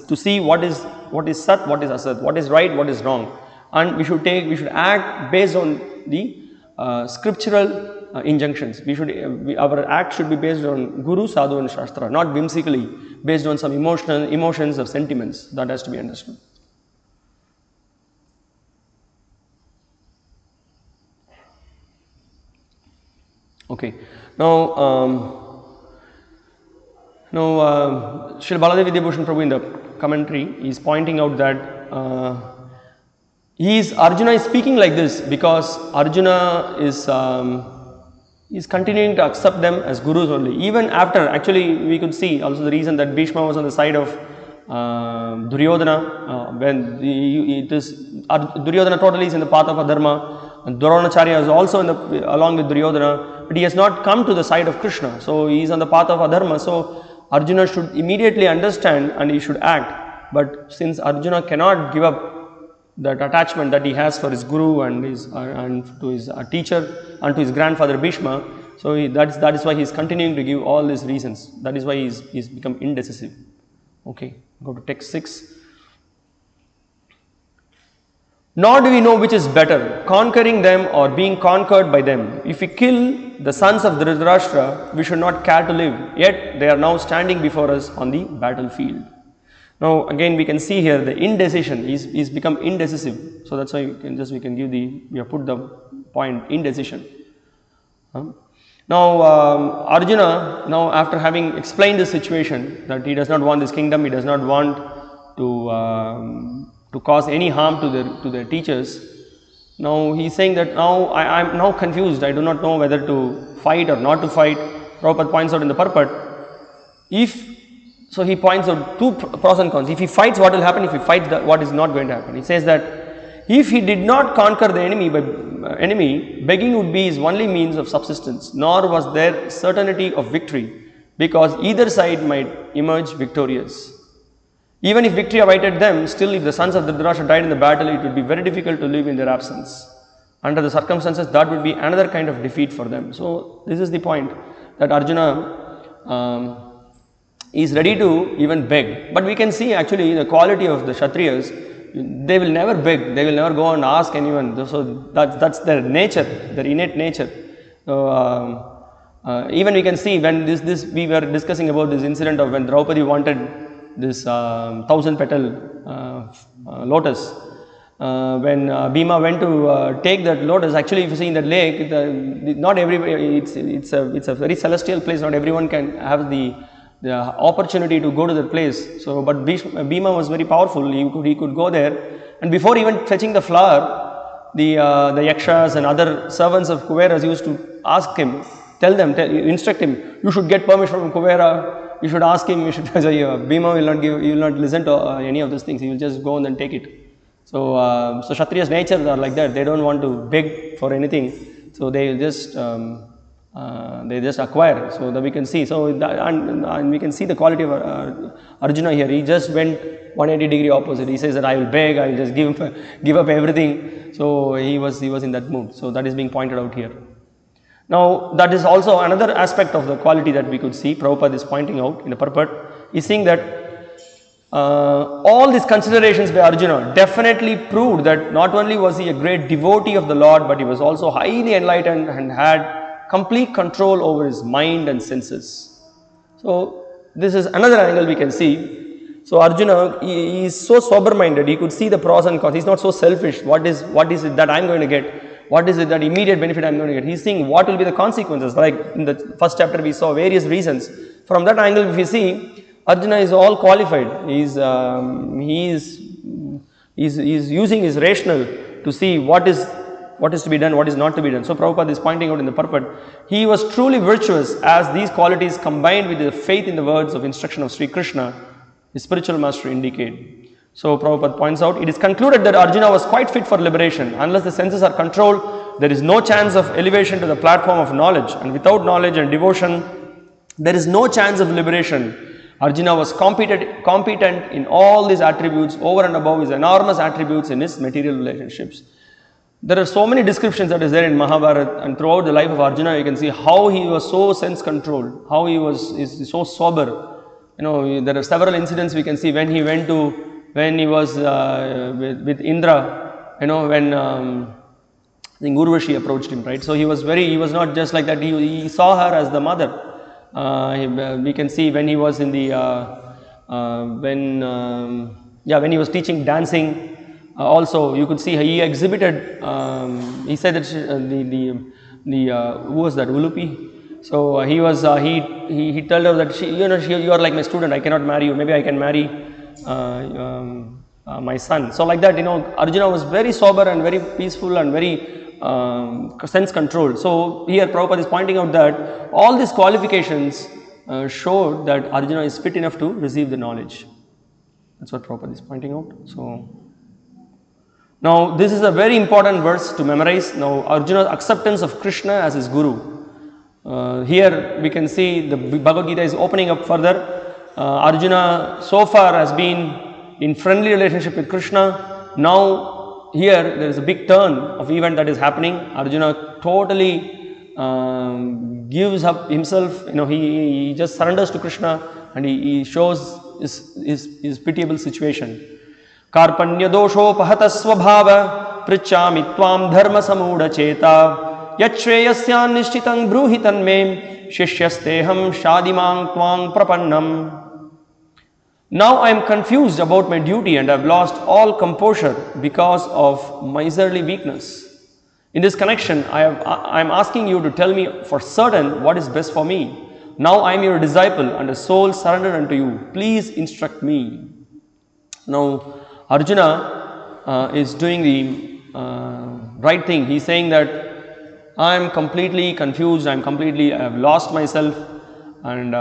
to see what is sat, what is asat, what is right, what is wrong, and we should act based on the scriptural injunctions. Our act should be based on Guru, Sadhu and Shastra, not whimsically based on some emotions or sentiments. That has to be understood. Okay. Now, Srila Baladev Vidyabhushan Prabhu in the commentary is pointing out that Arjuna is speaking like this because Arjuna is continuing to accept them as gurus only. Even after, actually we could see also the reason that Bhishma was on the side of Duryodhana, when Duryodhana totally is in the path of adharma, and Dronacharya is also along with Duryodhana, but he has not come to the side of Krishna, so he is on the path of adharma. So Arjuna should immediately understand and he should act, but since Arjuna cannot give up that attachment that he has for his guru and to his teacher and to his grandfather Bhishma, so that is why he is continuing to give all these reasons. That is why he is become indecisive. Okay, go to text 6. Nor do we know which is better, conquering them or being conquered by them. If we kill the sons of Dhritarashtra, we should not care to live, yet they are now standing before us on the battlefield. Now again we can see here the indecision, he's become indecisive. So that's why we have put the point indecision. Now Arjuna, now after having explained the situation that he does not want this kingdom, he does not want to cause any harm to their teachers. Now he is saying that now I am now confused, I do not know whether to fight or not to fight. Prabhupada points out in the purport, so he points out two pros and cons. If he fights, what will happen? If he fights, what is not going to happen? He says that if he did not conquer the enemy, begging would be his only means of subsistence, nor was there certainty of victory, because either side might emerge victorious. Even if victory awaited them, still if the sons of Dhritarashtra died in the battle, it would be very difficult to live in their absence. Under the circumstances, that would be another kind of defeat for them. So this is the point, that Arjuna is ready to even beg. But we can see actually the quality of the Kshatriyas, they will never beg, they will never go and ask anyone. So that's their nature, their innate nature. So even we can see when we were discussing about this incident of when Draupadi wanted this 1000-petal lotus. When Bhima went to take that lotus, actually if you see in that lake, not everybody, it's a very celestial place, not everyone can have the opportunity to go to that place. So, but Bhima was very powerful, he could go there, and before even fetching the flower, the yakshas and other servants of Kuveras used to ask him, instruct him, you should get permission from Kuvera, you should ask him, Bhima will not listen to any of these things, he will just go and then take it. So, Kshatriya's natures are like that, they don't want to beg for anything, so they just acquire. So that we can see, and we can see the quality of Arjuna here. He just went 180-degree opposite. He says that I will beg, I will just give up everything. So he was in that mood. So that is being pointed out here. Now that is also another aspect of the quality that we could see. Prabhupada is pointing out in the purport. He is saying that all these considerations by Arjuna definitely proved that not only was he a great devotee of the Lord, but he was also highly enlightened and had complete control over his mind and senses. So this is another angle we can see. So Arjuna, he is so sober-minded, he could see the pros and cons. He is not so selfish. What is it that I am going to get? What is it that immediate benefit I am going to get? He is seeing what will be the consequences. Like in the first chapter we saw various reasons. From that angle if you see, Arjuna is all qualified. He is using his rational to see what is to be done, what is not to be done. So Prabhupada is pointing out in the purport, he was truly virtuous as these qualities combined with the faith in the words of instruction of Sri Krishna, his spiritual master, indicate. So Prabhupada points out, it is concluded that Arjuna was quite fit for liberation. Unless the senses are controlled, there is no chance of elevation to the platform of knowledge, and without knowledge and devotion, there is no chance of liberation. Arjuna was competent in all these attributes over and above his enormous attributes in his material relationships. There are so many descriptions that is there in Mahabharata, and throughout the life of Arjuna you can see how he was so sense controlled, how he is so sober. You know, there are several incidents we can see when he was with Indra, you know, when I think Urvashi approached him, right? So he was not just like that, he saw her as the mother. We can see when he was in the, when he was teaching dancing, also you could see he exhibited, he said that who was that, Ulupi? So he told her that you are like my student, I cannot marry you, maybe I can marry my son. So like that, you know, Arjuna was very sober and very peaceful and very sense controlled. So here Prabhupada is pointing out that all these qualifications showed that Arjuna is fit enough to receive the knowledge. That's what Prabhupada is pointing out. So now this is a very important verse to memorize. Now Arjuna's acceptance of Krishna as his guru. Here we can see the Bhagavad Gita is opening up further. Arjuna so far has been in friendly relationship with Krishna. Now here there is a big turn of event that is happening. Arjuna totally gives up himself, you know, he just surrenders to Krishna and he shows his pitiable situation. Karpanya dosho pahata svabhava prichami tvam dharma samuda cheta yachveyasyan nishchitang bruhitan me shishyasteham shadimang tvang prapannam. Now I am confused about my duty and I have lost all composure because of miserly weakness. In this connection, I am asking you to tell me for certain what is best for me. Now I am your disciple and a soul surrendered unto you. Please instruct me. Now Arjuna is doing the right thing. He is saying that I am completely confused, I have lost myself, and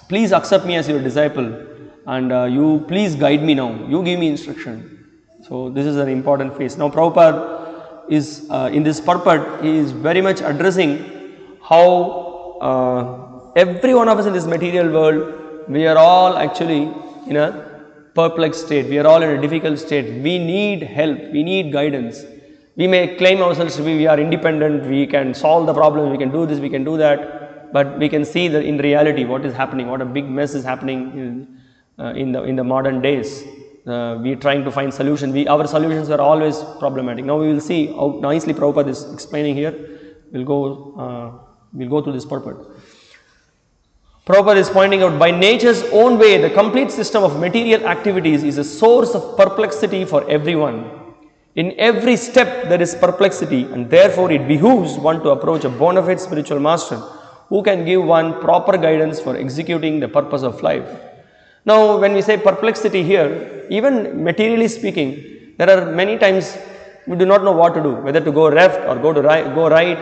please accept me as your disciple, and you please guide me now, you give me instruction. So this is an important phase. Now Prabhupada is in this purport, he is very much addressing how every one of us in this material world, we are all actually in a perplexed state, we are all in a difficult state, we need help, we need guidance. We may claim ourselves to be, we are independent, we can solve the problem, we can do this, we can do that, but we can see that in reality what is happening, what a big mess is happening in the modern days. We are trying to find solutions, our solutions are always problematic. Now we will see how nicely Prabhupada is explaining here. We'll go through this purport. Prabhupada is pointing out, by nature's own way, the complete system of material activities is a source of perplexity for everyone. In every step there is perplexity, and therefore it behooves one to approach a bona fide spiritual master who can give one proper guidance for executing the purpose of life. Now when we say perplexity here, even materially speaking, there are many times we do not know what to do, whether to go left or go right,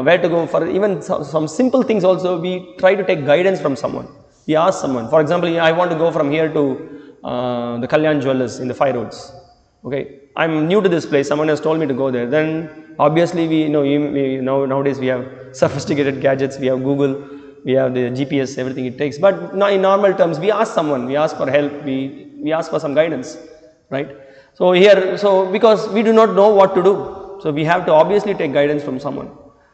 where to go. For even some simple things also, we try to take guidance from someone. We ask someone. For example, I want to go from here to the Kalyan Jewellers in the 5 roads. Okay, I am new to this place, someone has told me to go there. Then obviously we know nowadays we have sophisticated gadgets, we have Google, we have the GPS, everything it takes. But now in normal terms, we ask someone, we ask for help, we ask for some guidance, right? So here, because we do not know what to do, so we have to obviously take guidance from someone.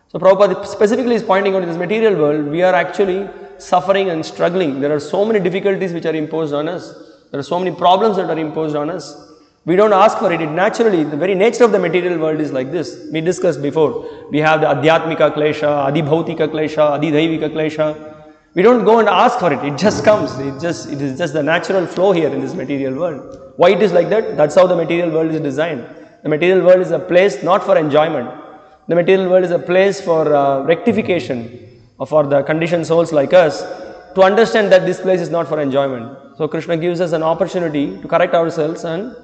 So Prabhupada specifically is pointing out, in this material world, we are actually suffering and struggling. There are so many difficulties which are imposed on us. There are so many problems that are imposed on us. We don't ask for it. It naturally, the very nature of the material world is like this. We discussed before. We have the Adhyatmika Klesha, Adhibhautika Klesha, Adhidhaivika Klesha. We don't go and ask for it. It just comes. It is just the natural flow here in this material world. Why it is like that? That's how the material world is designed. The material world is a place not for enjoyment. The material world is a place for rectification, or for the conditioned souls like us to understand that this place is not for enjoyment. So Krishna gives us an opportunity to correct ourselves and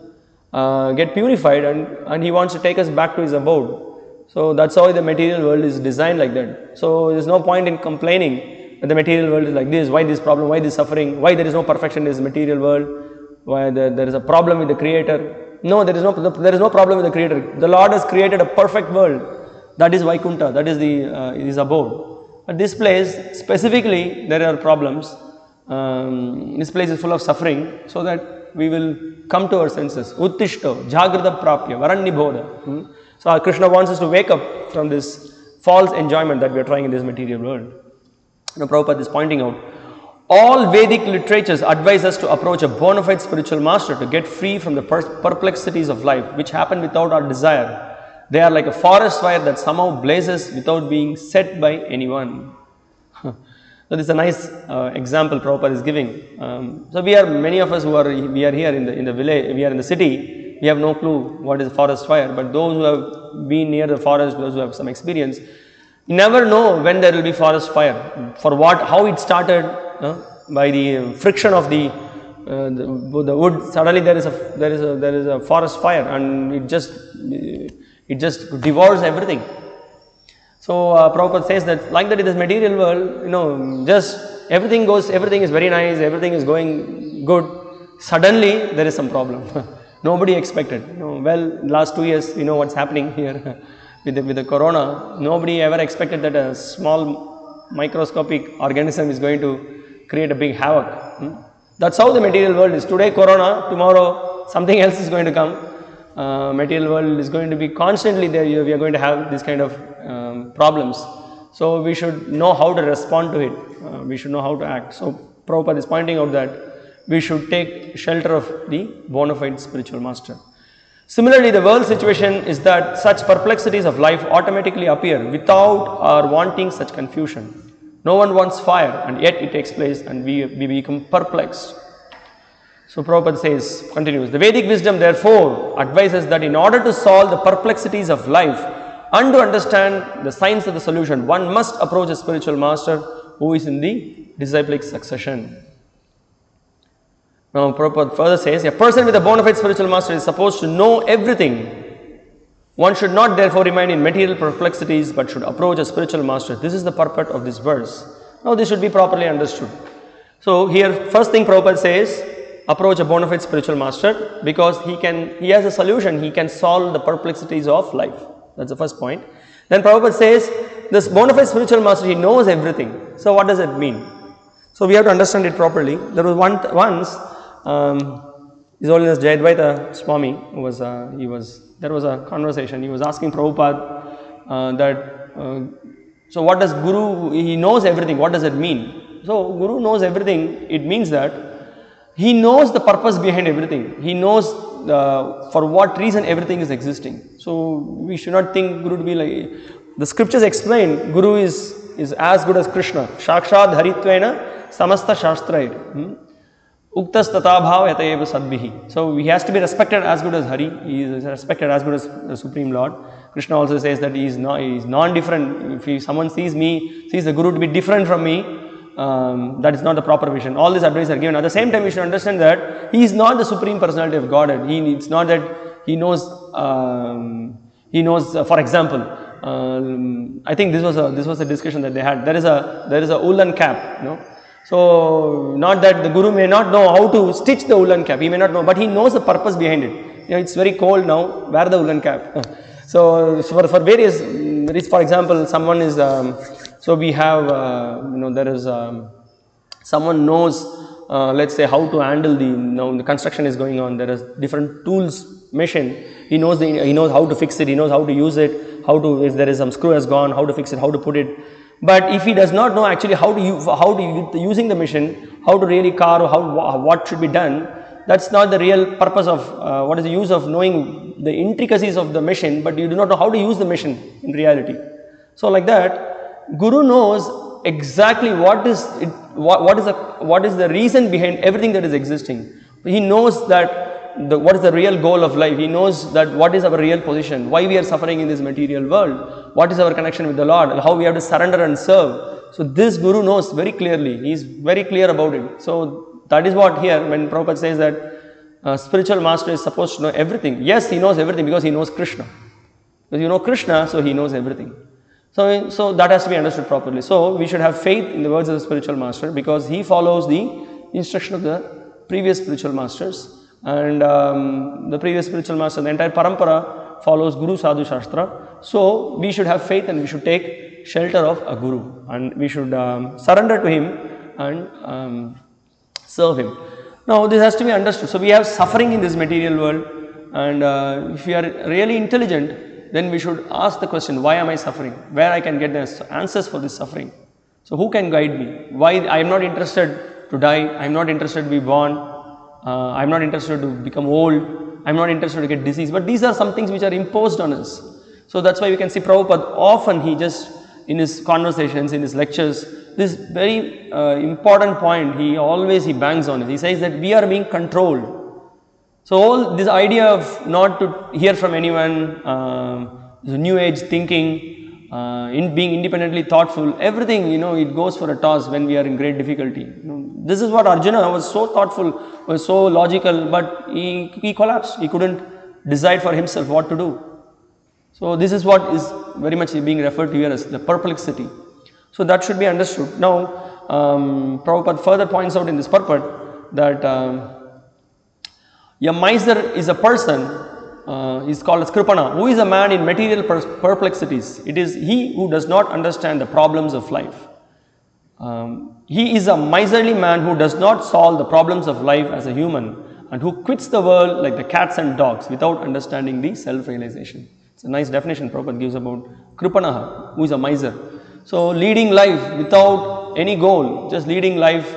get purified, and he wants to take us back to his abode. So that's how the material world is designed like that. So there is no point in complaining that the material world is like this, why this problem, why this suffering, why there is no perfection in this material world, why there is a problem with the Creator. No, there is no problem with the Creator. The Lord has created a perfect world. That is Vaikuntha, that is his abode. But this place, specifically, there are problems. This place is full of suffering, so that we will come to our senses. Uttishto, Jagrata Prapya, Varannibodha. So Krishna wants us to wake up from this false enjoyment that we are trying in this material world. Now Prabhupada is pointing out, all Vedic literatures advise us to approach a bona fide spiritual master to get free from the perplexities of life which happen without our desire. They are like a forest fire that somehow blazes without being set by anyone. So this is a nice example Prabhupada is giving. So many of us we are here in the village, we are in the city, we have no clue what is a forest fire, but those who have been near the forest, those who have some experience, you never know when there will be forest fire. For what, how it started, by the friction of the wood, suddenly there is a forest fire, and it just devours everything. So Prabhupada says that like that in this material world, just everything is very nice, everything is going good. Suddenly there is some problem. Nobody expected. Well, last 2 years, what's happening here with the corona. Nobody ever expected that a small microscopic organism is going to create a big havoc. That's how the material world is. Today corona, tomorrow something else is going to come. Material world is going to be constantly there. We are going to have this kind of problems. So we should know how to respond to it. We should know how to act. So Prabhupada is pointing out that we should take shelter of the bona fide spiritual master. Similarly, the world situation is that such perplexities of life automatically appear without our wanting such confusion. No one wants fire, and yet it takes place and we become perplexed. So Prabhupada continues, the Vedic wisdom therefore advises that in order to solve the perplexities of life and to understand the science of the solution, one must approach a spiritual master who is in the disciplic succession. Now Prabhupada further says, a person with a bona fide spiritual master is supposed to know everything. One should not therefore remain in material perplexities but should approach a spiritual master. This is the purport of this verse. Now this should be properly understood. So here first thing Prabhupada says, approach a bona fide spiritual master because he has a solution, he can solve the perplexities of life. That's the first point. Then Prabhupada says, this bona fide spiritual master, he knows everything. So what does it mean? So we have to understand it properly. There was once His Holiness Jayadvaita Swami there was a conversation. He was asking Prabhupada so what does Guru, he knows everything, what does it mean? So Guru knows everything, it means that he knows the purpose behind everything. He knows for what reason everything is existing. So we should not think Guru to be like, the scriptures explain Guru is as good as Krishna. Shakshad Haritvena Samasta Shastrair. Uktas tatabhav yatayeva sadbihi. So he has to be respected as good as Hari. He is respected as good as the Supreme Lord. Krishna also says that he is non-different. If someone sees the Guru to be different from me, that is not the proper vision. All these advice are given. At the same time, we should understand that he is not the Supreme Personality of Godhead. It's not that he knows. For example, I think this was a discussion that they had. There is a woolen cap, So not that the Guru may not know how to stitch the woolen cap, he may not know, but he knows the purpose behind it. It's very cold now, wear the woolen cap. So for various, for example, someone is, so we have, there is, someone knows, let's say how to handle the construction is going on, there is different tools, machine, he knows how to fix it, he knows how to use it, if there is some screw has gone, how to fix it, how to put it. But if he does not know actually how to using the machine, how to really carve, what should be done, that's not the real purpose of what is the use of knowing the intricacies of the machine, but you do not know how to use the machine in reality. So like that, Guru knows exactly what is the reason behind everything that is existing. He knows that what is the real goal of life. He knows that what is our real position, why we are suffering in this material world, what is our connection with the Lord, how we have to surrender and serve. So this Guru knows very clearly, he is very clear about it. So that is what here when Prabhupada says that a spiritual master is supposed to know everything. Yes, he knows everything because he knows Krishna. Because you know Krishna, so he knows everything. So that has to be understood properly. So we should have faith in the words of the spiritual master because he follows the instruction of the previous spiritual masters. And the previous spiritual master, the entire parampara follows Guru Sadhu Shastra. So we should have faith and we should take shelter of a Guru and we should surrender to him and serve him. Now this has to be understood. So we have suffering in this material world, and if we are really intelligent, then we should ask the question, why am I suffering? Where I can get the answers for this suffering? So who can guide me? Why I am not interested to die, I am not interested to be born, I am not interested to become old, I am not interested to get disease, but these are some things which are imposed on us. So that's why we can see Prabhupada often he just in his conversations, in his lectures, this very important point he bangs on it. He says that we are being controlled. So all this idea of not to hear from anyone, the new age thinking, in being independently thoughtful, everything it goes for a toss when we are in great difficulty. This is what Arjuna was so thoughtful, was so logical, but he collapsed. He couldn't decide for himself what to do. So this is what is very much being referred to here as the perplexity. So that should be understood. Now Prabhupada further points out in this purport that a miser is a person, is called as Kripana, who is a man in material perplexities. It is he who does not understand the problems of life. He is a miserly man who does not solve the problems of life as a human and who quits the world like the cats and dogs without understanding the self-realization. It's a nice definition Prabhupada gives about Kripanaha, who is a miser. So leading life without any goal, just leading life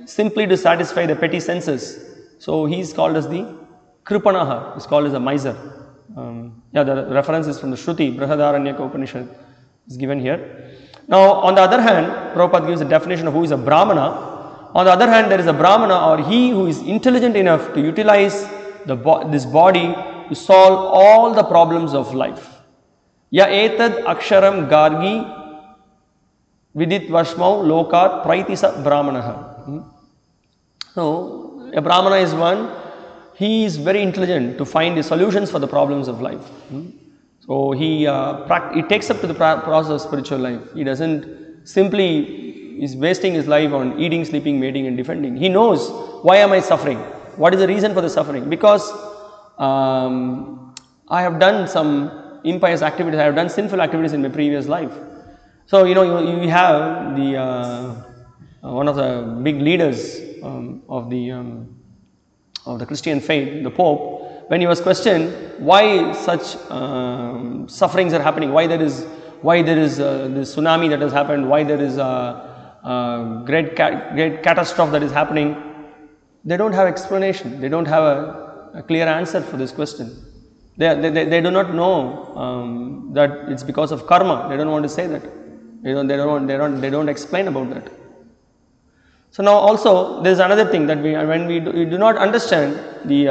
simply to satisfy the petty senses. So he is called as the Kripanaha, is called as a miser. The reference is from the Shruti, Brihadaranyaka Upanishad is given here. Now on the other hand, Prabhupada gives a definition of who is a Brahmana. On the other hand, there is a Brahmana or he who is intelligent enough to utilize this body to solve all the problems of life. Ya etad aksharam gargi vidit vashmau lokat praitisa brahmanaha. So a Brahmana is one, he is very intelligent to find the solutions for the problems of life. So he takes up to the process of spiritual life. He doesn't simply is wasting his life on eating, sleeping, mating and defending. He knows, why am I suffering? What is the reason for the suffering? Because I have done some impious activities, I have done sinful activities in my previous life. So you have the one of the big leaders of the Christian faith, the Pope, when he was questioned why such sufferings are happening, why there is this tsunami that has happened, why there is a great catastrophe that is happening, they don't have explanation, they don't have a clear answer for this question. They do not know that it's because of karma. They don't want to say that. They don't explain about that. So now also there is another thing that when we do not understand the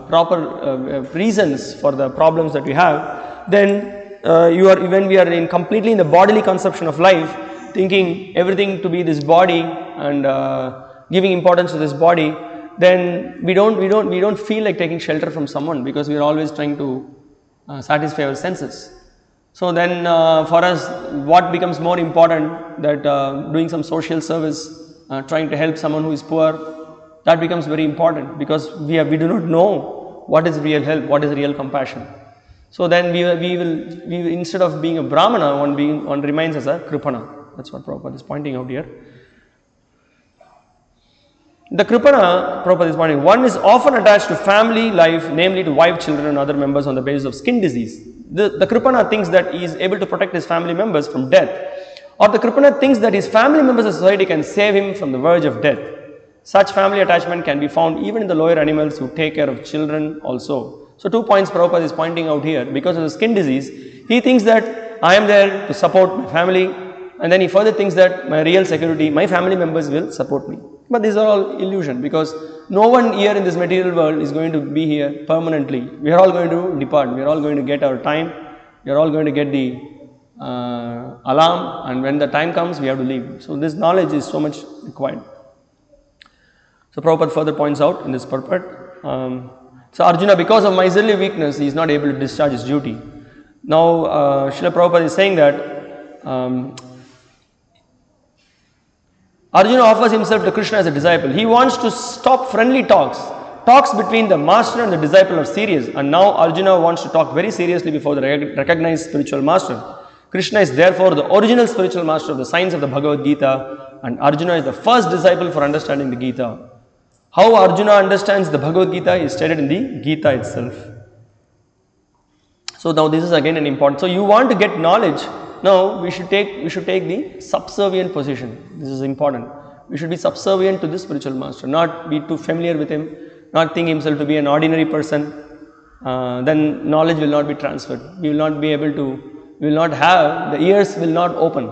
proper reasons for the problems that we have, then when we are completely in the bodily conception of life, thinking everything to be this body and giving importance to this body, then we don't feel like taking shelter from someone because we are always trying to satisfy our senses. So then for us, what becomes more important, that doing some social service, trying to help someone who is poor, that becomes very important because we do not know what is real help, what is real compassion. So then we will instead of being a Brahmana, one remains as a Kripana. That's what Prabhupada is pointing out here. The Kripana, Prabhupada is pointing, one is often attached to family life, namely to wife, children and other members on the basis of skin disease. The Kripana thinks that he is able to protect his family members from death, or the Kripana thinks that his family members of society can save him from the verge of death. Such family attachment can be found even in the lower animals who take care of children also. So 2 points Prabhupada is pointing out here. Because of the skin disease, he thinks that I am there to support my family, and then he further thinks that my real security, my family members will support me. But these are all illusion because no one here in this material world is going to be here permanently. We are all going to depart. We are all going to get our time. We are all going to get the alarm, and when the time comes, we have to leave. So this knowledge is so much required. So Prabhupada further points out in this purport. So Arjuna, because of miserly weakness, he is not able to discharge his duty. Now Srila Prabhupada is saying that Arjuna offers himself to Krishna as a disciple. He wants to stop friendly talks. Talks between the master and the disciple are serious, and now Arjuna wants to talk very seriously before the recognized spiritual master. Krishna is therefore the original spiritual master of the science of the Bhagavad Gita, and Arjuna is the first disciple for understanding the Gita. How Arjuna understands the Bhagavad Gita is stated in the Gita itself. So now this is again an important. So you want to get knowledge. Now we should take the subservient position. This is important. We should be subservient to this spiritual master, not be too familiar with him, not think himself to be an ordinary person. Then knowledge will not be transferred. We will not be able to. We will not have, the ears will not open.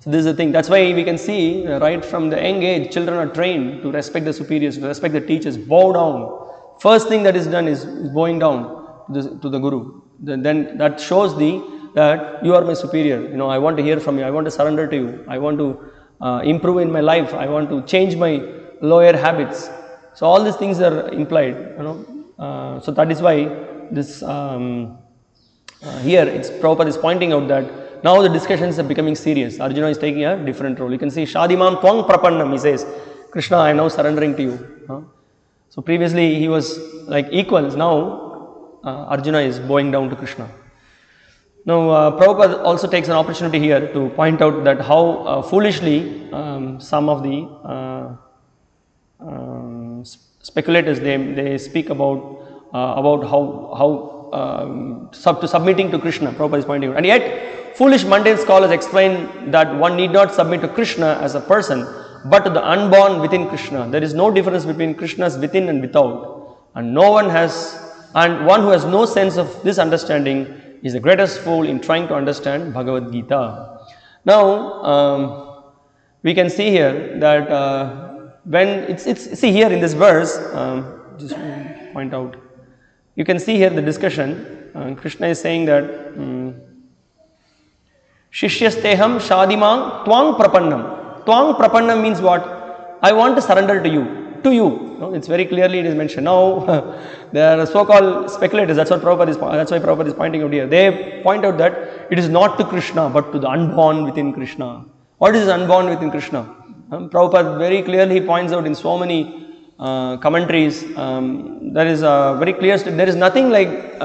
So this is the thing. That's why we can see right from the young age, children are trained to respect the superiors, to respect the teachers, bow down. First thing that is done is bowing down to the Guru. Then that shows that you are my superior. I want to hear from you. I want to surrender to you. I want to improve in my life. I want to change my lower habits. So all these things are implied. So that is why this here Prabhupada is pointing out that now the discussions are becoming serious. Arjuna is taking a different role. You can see Shadimam Twang Prapannam, he says, Krishna, I am now surrendering to you. So previously he was like equals. Now Arjuna is bowing down to Krishna. Now Prabhupada also takes an opportunity here to point out that how foolishly some of the speculators they speak about how submitting to Krishna. Prabhupada is pointing out, and yet foolish mundane scholars explain that one need not submit to Krishna as a person, but to the unborn within Krishna. There is no difference between Krishna's within and without, and one who has no sense of this understanding is the greatest fool in trying to understand Bhagavad Gita. Now we can see here that when see here in this verse, just point out, you can see here the discussion. Krishna is saying that Shishyasteham Shadimang Twang Prapannam. Twang Prapannam means what? I want to surrender to you. It's very clearly it is mentioned. Now there are so-called speculators. That's why Prabhupada is pointing out here. They point out that it is not to Krishna but to the unborn within Krishna. What is unborn within Krishna? Prabhupada very clearly points out in so many commentaries. There is a very clear. There is nothing like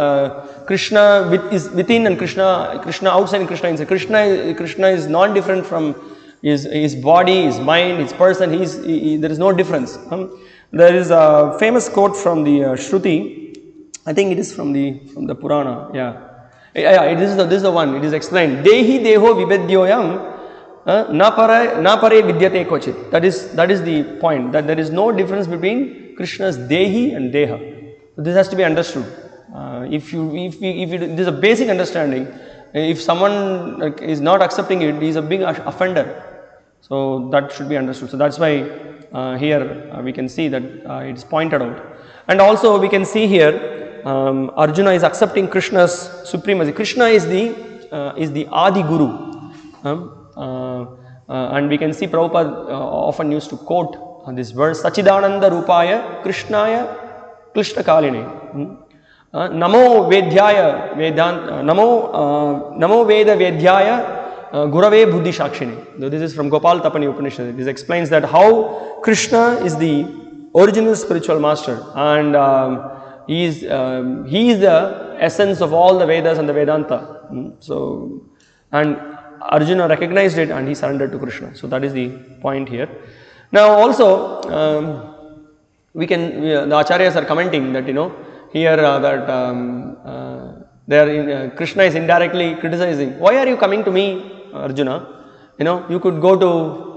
Krishna is within and Krishna outside and Krishna inside. Krishna is non-different from his body, his mind, his person. There is no difference. There is a famous quote from the Shruti. I think it is from the Purana. This is the one. It is explained. Dehi deho vibedyoyam na pare vidyate kochit. That is the point. That there is no difference between Krishna's dehi and deha. So this has to be understood. If this is a basic understanding. If someone is not accepting it, he is a big offender. So that should be understood. So that's why here we can see that it is pointed out. And also we can see here Arjuna is accepting Krishna's supremacy. Krishna is the Adi Guru. And we can see Prabhupada often used to quote this verse, Sachidananda Rupaya Krishnaya Klishta Kaline. Namo Vedhyaya Namo Veda Vedhyaya Gurave Buddhi Shakshini. This is from Gopal Tapani Upanishad. This explains that how Krishna is the original spiritual master, and he is the essence of all the Vedas and the Vedanta. So, and Arjuna recognized it and he surrendered to Krishna. So that is the point here. Now also the acharyas are commenting that here that Krishna is indirectly criticizing. Why are you coming to me, Arjuna? You could go to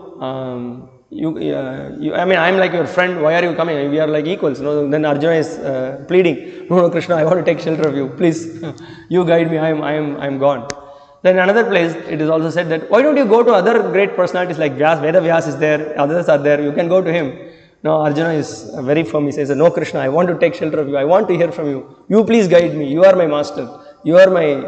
I mean, I am like your friend. Why are you coming? We are like equals. Then Arjuna is pleading. No, Krishna, I want to take shelter of you. Please, you guide me. I am gone. Then another place, it is also said that why don't you go to other great personalities like Vyas? Veda Vyas is there. Others are there. You can go to him. No, Arjuna is very firm. He says, no, Krishna, I want to take shelter of you. I want to hear from you. You please guide me. You are my master. You are my,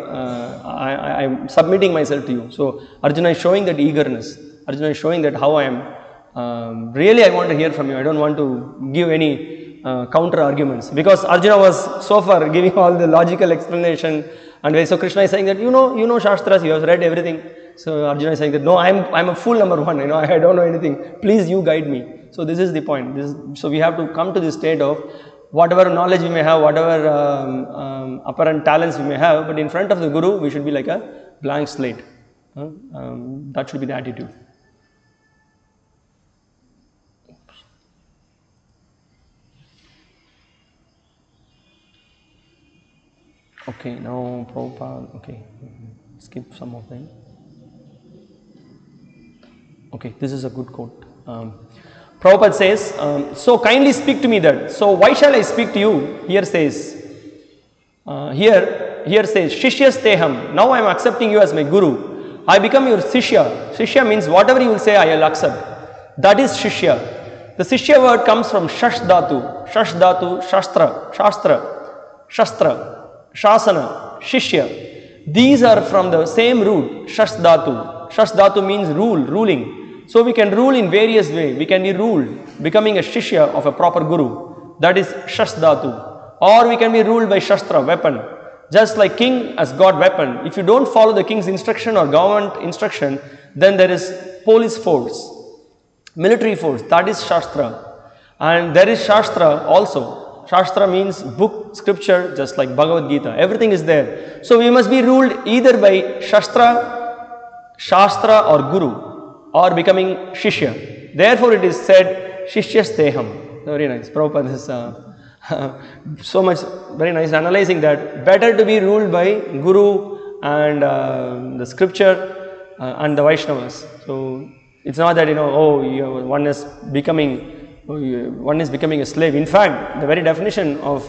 I am submitting myself to you. So Arjuna is showing that eagerness. Arjuna is showing that how I am, really I want to hear from you. I don't want to give any counter arguments. Because Arjuna was so far giving all the logical explanation. And so Krishna is saying that, you know Shastras, you have read everything. So Arjuna is saying that, no, I'm a fool number one. I don't know anything. Please, you guide me. So this is the point. So we have to come to this state of whatever knowledge we may have, whatever apparent talents we may have, but in front of the Guru, we should be like a blank slate. That should be the attitude. Okay, now Prabhupada, okay, skip some of them. Okay, this is a good quote. Prabhupada says, so kindly speak to me that. So why shall I speak to you? Here says, here says, Shishyas Teham. Now I am accepting you as my Guru. I become your Shishya. Shishya means whatever you will say, I will accept. That is Shishya. The Shishya word comes from Shash Dhatu. Shash Dhatu, Shastra, Shasana, Shishya. These are from the same root, Shash Dhatu. Shash Dhatu means ruling. So we can rule in various ways. We can be ruled, becoming a Shishya of a proper Guru. That is Shash Dhatu. Or we can be ruled by Shastra, weapon. Just like king has got weapon. If you don't follow the king's instruction or government instruction, then there is police force, military force. That is Shastra. And there is Shastra also. Shastra means book, scripture, just like Bhagavad Gita. Everything is there. So we must be ruled either by Shastra or Guru, or becoming Shishya. Therefore it is said, Shishyas Teham. Very nice. Prabhupada is so much, very nice analyzing that. Better to be ruled by Guru and the scripture and the Vaishnavas. So it's not that, one is becoming a slave. In fact, the very definition of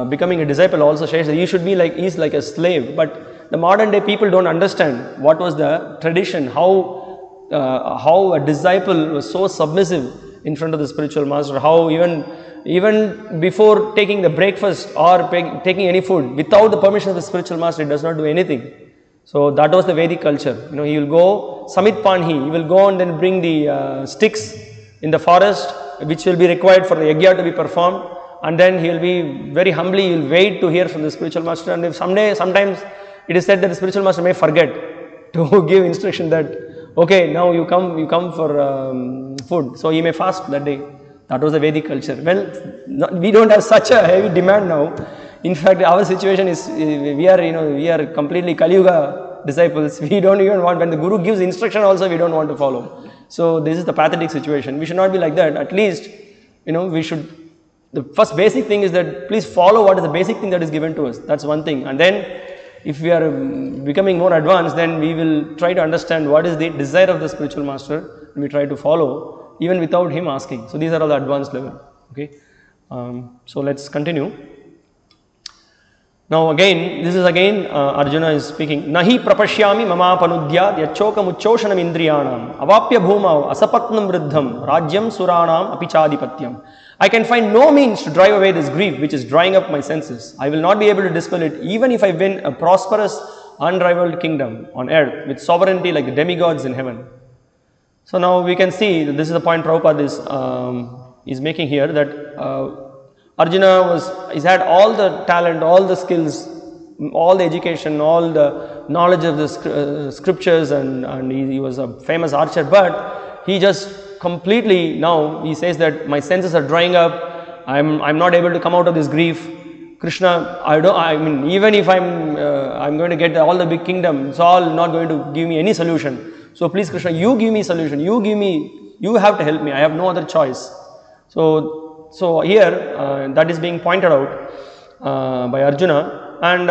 becoming a disciple also says that you should be like, is like a slave. But the modern day people don't understand what was the tradition, how a disciple was so submissive in front of the spiritual master, how even before taking the breakfast or taking any food, without the permission of the spiritual master, he does not do anything. So that was the Vedic culture. He will go, Samit Panhi, he will go and then bring the sticks in the forest, which will be required for the yajna to be performed, and then he will be very humbly, he will wait to hear from the spiritual master, and if sometimes it is said that the spiritual master may forget to give instruction that, okay, now you come for food, so he may fast that day. That was the Vedic culture. Well, we don't have such a heavy demand now. In fact, our situation is, we are completely Kali Yuga disciples. We don't even want, when the Guru gives instruction also, we don't want to follow. So this is the pathetic situation. We should not be like that. At least, we should, the first basic thing is that please follow what is the basic thing that is given to us. That's one thing. And then, if we are becoming more advanced, then we will try to understand what is the desire of the spiritual master, and we try to follow even without him asking. So these are all the advanced level. Okay. So let's continue. Now again, this is again Arjuna is speaking. Nahi prapashyami mama panudyad yachokam uchoshanam indriyanam avapya bhumau asapatnam vriddham rajyam suranam apichadipatyam. I can find no means to drive away this grief which is drying up my senses. I will not be able to dispel it even if I win a prosperous, unrivaled kingdom on earth with sovereignty like the demigods in heaven. So now we can see that this is the point Prabhupada is making here, that Arjuna he's had all the talent, all the skills, all the education, all the knowledge of the scriptures, and he was a famous archer, but he just completely, now he says that my senses are drying up, I'm not able to come out of this grief. Krishna, even if I'm going to get all the big kingdom, it's all not going to give me any solution. So please Krishna, you give me solution, you have to help me, I have no other choice. So here that is being pointed out by Arjuna, and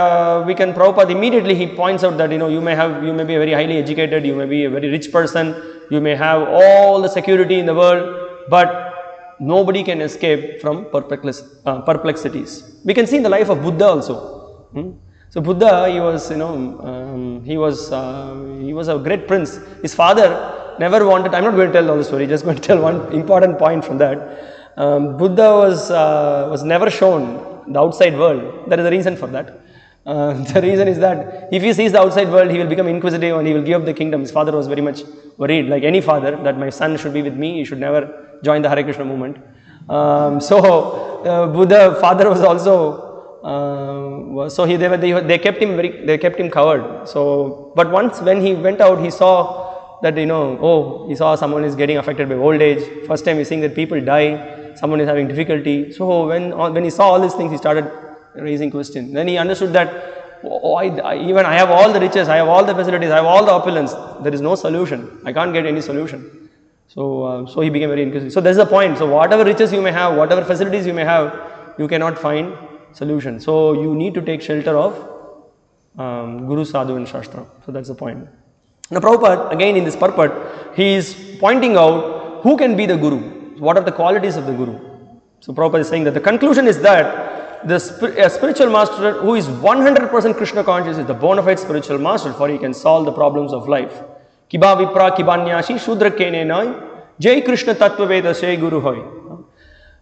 we can, Prabhupada immediately he points out that you may be a very highly educated, you may be a very rich person, you may have all the security in the world, but nobody can escape from perplexities. We can see in the life of Buddha also. So Buddha, he was a great prince. His father never wanted, I'm not going to tell all the story, just going to tell one important point from that. Buddha was never shown the outside world. There is a reason for that. The reason is that if he sees the outside world, he will become inquisitive and he will give up the kingdom. His father was very much worried, like any father, that my son should be with me, he should never join the Hare Krishna movement. Buddha father was also they kept him covered. So, but once when he went out, he saw that he saw someone is getting affected by old age. First time he's seeing that people die, someone is having difficulty. So when he saw all these things, he started raising question. Then he understood that I have all the riches, I have all the facilities, I have all the opulence. There is no solution. I can't get any solution. So he became very inquisitive. So that's the point. So whatever riches you may have, whatever facilities you may have, you cannot find solution. So you need to take shelter of Guru, Sadhu and Shastra. So that's the point. Now Prabhupada, again in this purport, he is pointing out who can be the Guru, what are the qualities of the Guru. So Prabhupada is saying that the conclusion is that a spiritual master who is 100% Krishna conscious is the bona fide spiritual master, for he can solve the problems of life. Kiba vipra kibanyashi shudra kene nai jai Krishna tattva veda se guru hoy.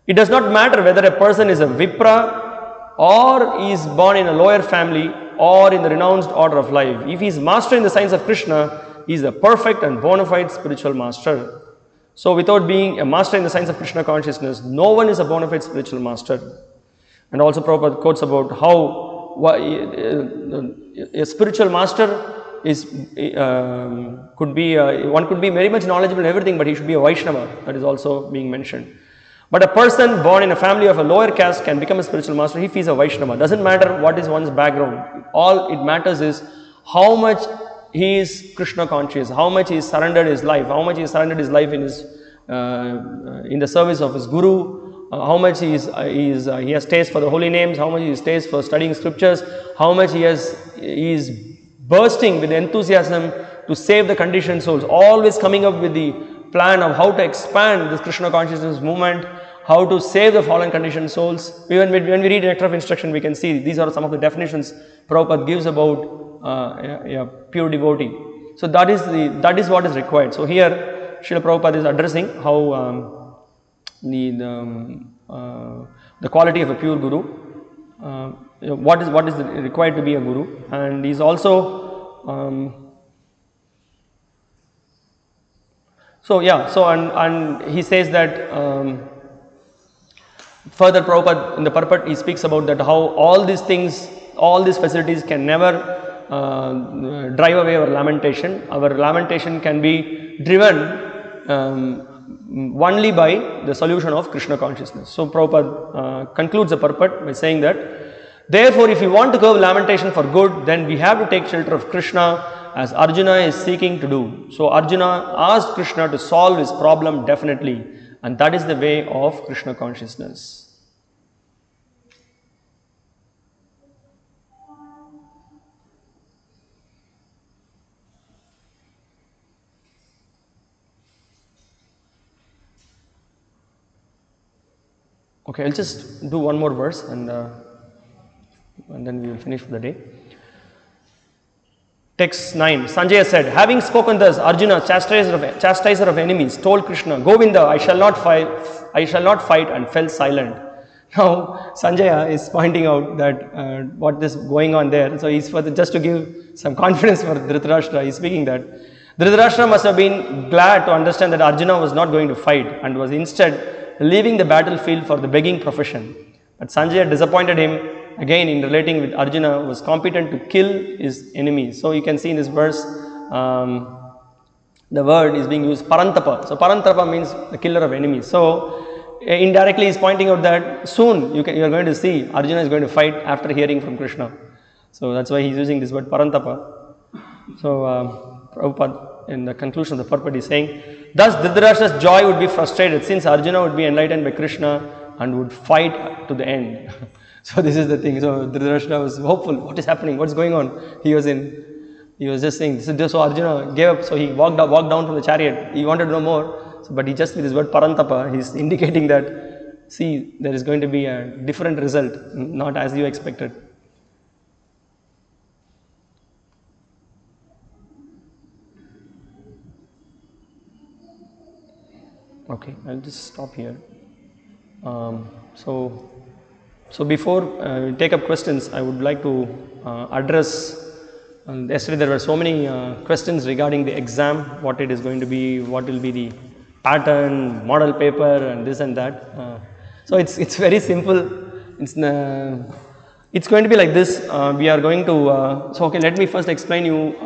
It does not matter whether a person is a vipra or is born in a lower family or in the renounced order of life. If he is master in the science of Krishna, he is a perfect and bona fide spiritual master. So without being a master in the science of Krishna consciousness, no one is a bona fide spiritual master. And also Prabhupada quotes about how a spiritual master is one could be very much knowledgeable in everything, but he should be a Vaishnava. That is also being mentioned. But a person born in a family of a lower caste can become a spiritual master if he is a Vaishnava. Doesn't matter what is one's background. All it matters is how much he is Krishna conscious, how much he surrendered his life, how much he surrendered his life in his in the service of his Guru, how much he has taste for the holy names, how much he has taste for studying scriptures, how much he is bursting with enthusiasm to save the conditioned souls, always coming up with the plan of how to expand this Krishna consciousness movement, how to save the fallen conditioned souls. When we read Nectar of Instruction, we can see these are some of the definitions Prabhupada gives about a pure devotee. So that is what is required. So here Srila Prabhupada is addressing how the quality of a pure guru, what is required to be a guru, and he is also and he says that further Prabhupada in the purport he speaks about that how all these things, all these facilities can never drive away our lamentation. Our lamentation can be driven only by the solution of Krishna consciousness. So Prabhupada concludes the purport by saying that, therefore if you want to curb lamentation for good, then we have to take shelter of Krishna, as Arjuna is seeking to do. So Arjuna asked Krishna to solve his problem definitely, and that is the way of Krishna consciousness. Okay, I'll just do one more verse and then we will finish for the day. Text 9. Sanjaya said, having spoken thus, Arjuna, chastiser of enemies, told Krishna, Govinda, I shall not fight, and fell silent. Now Sanjaya is pointing out that what is going on there. So he's just to give some confidence for Dhritarashtra, he's speaking that Dhritarashtra must have been glad to understand that Arjuna was not going to fight and was instead leaving the battlefield for the begging profession. But Sanjaya disappointed him again in relating with Arjuna was competent to kill his enemies. So you can see in this verse the word is being used parantapa. So parantapa means the killer of enemies. So indirectly he is pointing out that soon you are going to see Arjuna is going to fight after hearing from Krishna. So that's why he is using this word parantapa. So Prabhupada in the conclusion of the purport is saying, thus Dhritarashtra's joy would be frustrated since Arjuna would be enlightened by Krishna and would fight to the end. So this is the thing. So Dhritarashtra was hopeful. What is happening? What's going on? He was just saying, so Arjuna gave up. So he walked down from the chariot. He wanted to know more. So, but he just with his word parantapa, he's indicating that, see, there is going to be a different result, not as you expected. Okay, I'll just stop here. So before we take up questions, I would like to address, yesterday there were so many questions regarding the exam, what it is going to be, what will be the pattern, model paper and this and that. So it's very simple. It's going to be like this. We are going to, so okay, let me first explain you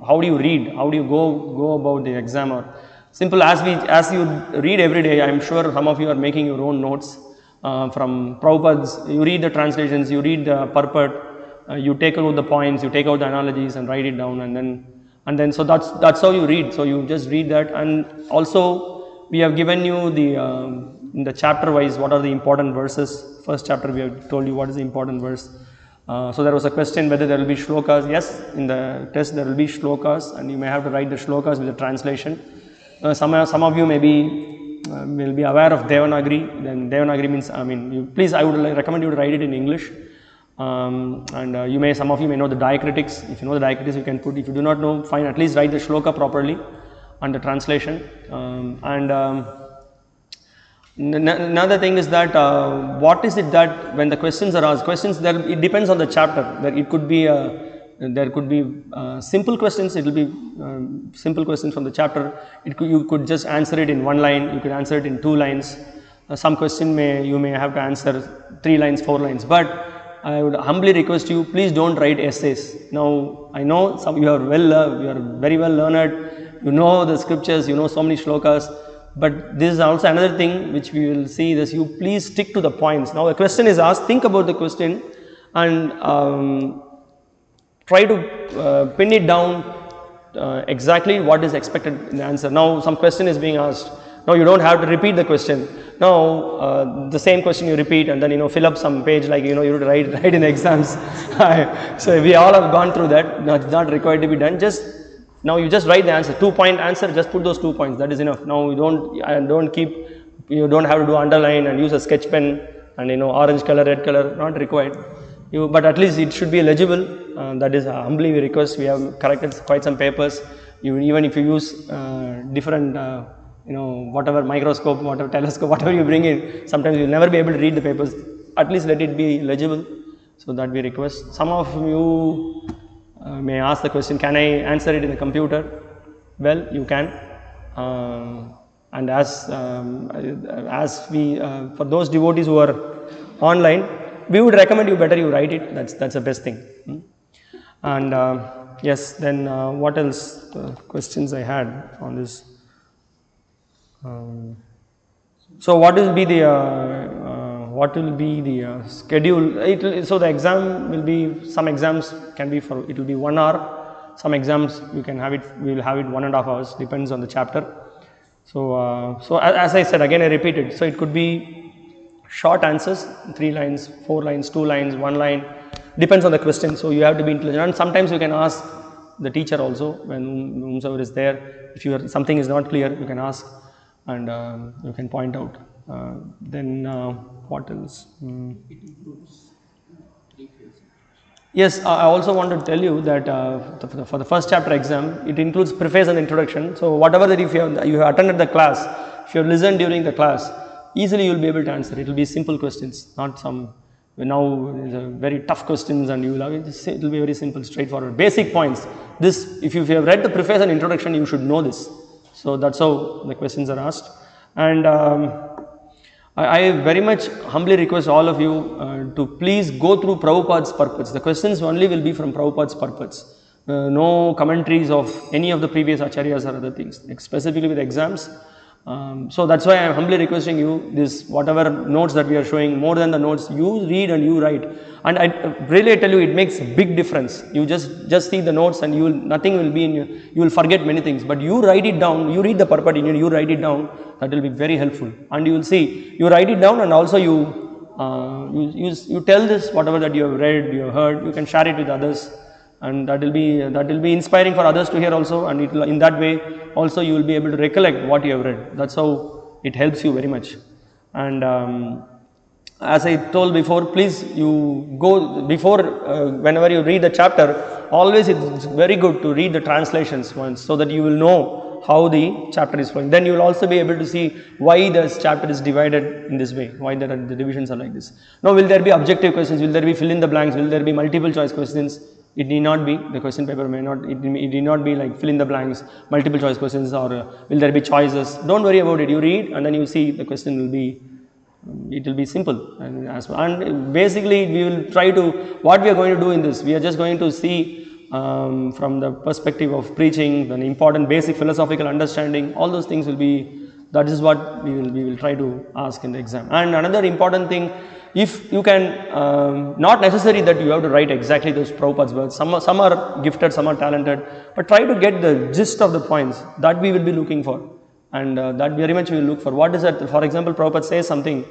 how do you read, how do you go about the exam. Or simple, as you read every day, I am sure some of you are making your own notes. From Prabhupada's, you read the translations, you read the purport, you take out the points, you take out the analogies and write it down, and then so that's how you read. So you just read that, and also we have given you the in the chapter wise, what are the important verses. First chapter we have told you what is the important verse. So there was a question whether there will be shlokas. Yes, in the test there will be shlokas, and you may have to write the shlokas with the translation. Some of you may be will be aware of Devanagari. Then Devanagari means, I mean, please, I would recommend you to write it in English. And some of you may know the diacritics. If you know the diacritics, you can put. If you do not know, fine. At least write the shloka properly and the translation. Another thing is that what is it that when the questions are asked, it depends on the chapter. There could be simple questions. It will be simple questions from the chapter. You could just answer it in one line. You could answer it in 2 lines. Some question you may have to answer 3 lines, 4 lines. But I would humbly request you, please don't write essays. Now I know you are very well learned. You know the scriptures. You know so many shlokas. But this is also another thing which we will see, this you please stick to the points. Now a question is asked, think about the question and try to pin it down exactly what is expected in the answer. Now some question is being asked. Now you don't have to repeat the question. Now the same question you repeat and then fill up some page like you write in exams. So we all have gone through that. It's not required to be done. Now you just write the answer, 2-point answer, just put those 2 points, that is enough. Now you don't have to do underline and use a sketch pen and orange color, red color, not required. But at least it should be legible. That is humbly we request. We have corrected quite some papers. Even if you use different, whatever microscope, whatever telescope, whatever you bring in, sometimes you will never be able to read the papers. At least let it be legible. So that we request. Some of you may ask the question, can I answer it in the computer? Well, you can. And as we, for those devotees who are online, we would recommend you better you write it. That's the best thing. And yes, then what else? Questions I had on this. So what will be the schedule? So the exam will be, some exams can be it will be 1 hour. Some exams we will have it 1.5 hours, depends on the chapter. So as I said, again I repeat it. So it could be short answers, 3 lines, 4 lines, 2 lines, 1 line, depends on the question. So you have to be intelligent. And sometimes you can ask the teacher also when whomsoever is there. If something is not clear, you can ask and you can point out. Then what else? It includes 3 phases. Yes, I also want to tell you that for the first chapter exam, it includes preface and introduction. So whatever that if you have attended the class, if you have listened during the class, easily you will be able to answer. It will be simple questions, not some very tough questions, and it will be very simple, straightforward, basic points. This, if you have read the preface and introduction, you should know this. So that's how the questions are asked. And I very much humbly request all of you to please go through Prabhupada's purports. The questions only will be from Prabhupada's purports. No commentaries of any of the previous acharyas or other things, specifically with exams. So that's why I am humbly requesting you, whatever notes that we are showing, more than the notes, you read and you write. And I tell you, it makes a big difference. You just see the notes and nothing will be in you. You will forget many things. But you write it down, you read the purport in you write it down, that will be very helpful. And you will see, you write it down and also you tell this, whatever that you have read, you have heard, you can share it with others. And that will be inspiring for others to hear also, and in that way also you will be able to recollect what you have read. That's how it helps you very much. And as I told before, please you go before whenever you read the chapter, always it's very good to read the translations once, so that you will know how the chapter is flowing. Then you will also be able to see why this chapter is divided in this way, why the divisions are like this. Now, will there be objective questions? Will there be fill in the blanks? Will there be multiple choice questions? It need not be, the question paper may not, it need not be like fill in the blanks, multiple choice questions, or will there be choices. Don't worry about it, you read and then you see the question will be, it will be simple. And basically we will try to, what we are going to do in this, we are just going to see from the perspective of preaching, the important basic philosophical understanding, all those things will be, that is what we will try to ask in the exam. And another important thing, if you can, not necessary that you have to write exactly those Prabhupada's words, some are gifted, some are talented, but try to get the gist of the points that we will be looking for. and that very much we will look for. What is that? For example, Prabhupada says something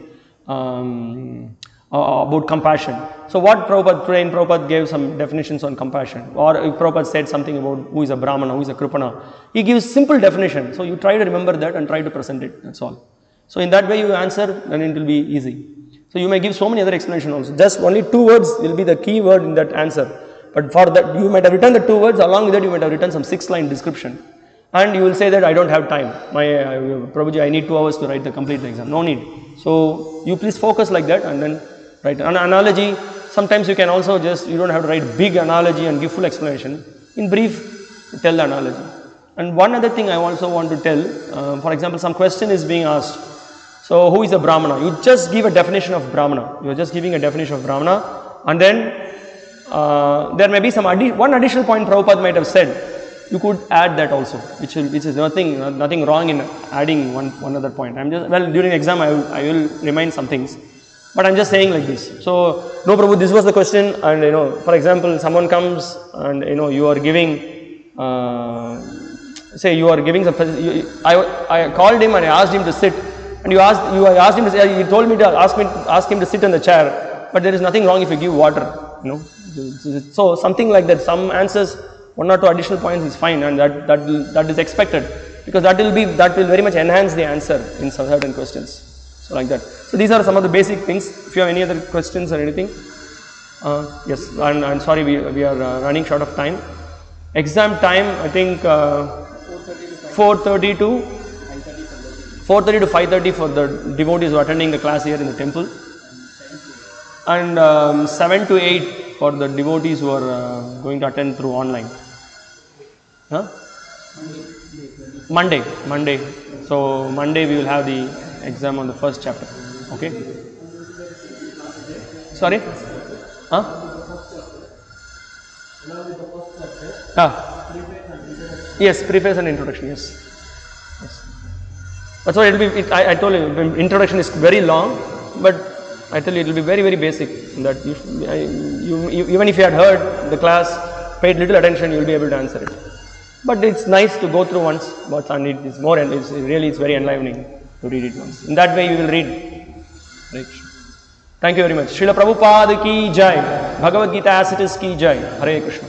about compassion. So what Prabhupada gave some definitions on compassion, or if Prabhupada said something about who is a Brahmana, who is a Kripana, he gives simple definition. So you try to remember that and try to present it, that's all. So in that way you answer and it will be easy. So you may give so many other explanations also. Just only 2 words will be the key word in that answer. But for that you might have written the 2 words, along with that you might have written some 6-line description. And you will say that I don't have time. Prabhuji, I need 2 hours to write the complete exam. No need. So you please focus like that and then write an analogy. Sometimes you can also you don't have to write big analogy and give full explanation. In brief, tell the analogy. And one other thing I also want to tell, for example, some question is being asked. So who is a Brahmana? You just give a definition of Brahmana. You are just giving a definition of Brahmana, and then there may be some one additional point Prabhupada might have said. You could add that also, which is nothing wrong in adding one other point. During exam I will remind some things, but I'm just saying like this. So no, Prabhu, this was the question, and for example, someone comes and you are giving, say you are giving some. I called him and I asked him to sit. And you asked him to say, you told me to ask him to sit in the chair, but there is nothing wrong if you give water, So something like that, some answers, 1 or 2 additional points is fine, and that is expected, because that will very much enhance the answer in certain questions. So like that. So these are some of the basic things. If you have any other questions or anything, yes. And I'm sorry we are running short of time. Exam time, I think 4:30 to 5:30 for the devotees who are attending the class here in the temple, and 7 to 8 for the devotees who are going to attend through online. Monday. So Monday we will have the exam on the first chapter. Okay. Sorry? Yes, preface and introduction. Yes. That's why it will be. I told you, introduction is very long, but I tell you it will be very, very basic. That even if you had heard the class, paid little attention, you will be able to answer it. But it's nice to go through once, and it is more, and it's very enlivening to read it once. In that way, you will read. Right. Thank you very much. Srila Prabhupada ki jai. Bhagavad Gita as it is ki jai. Hare Krishna.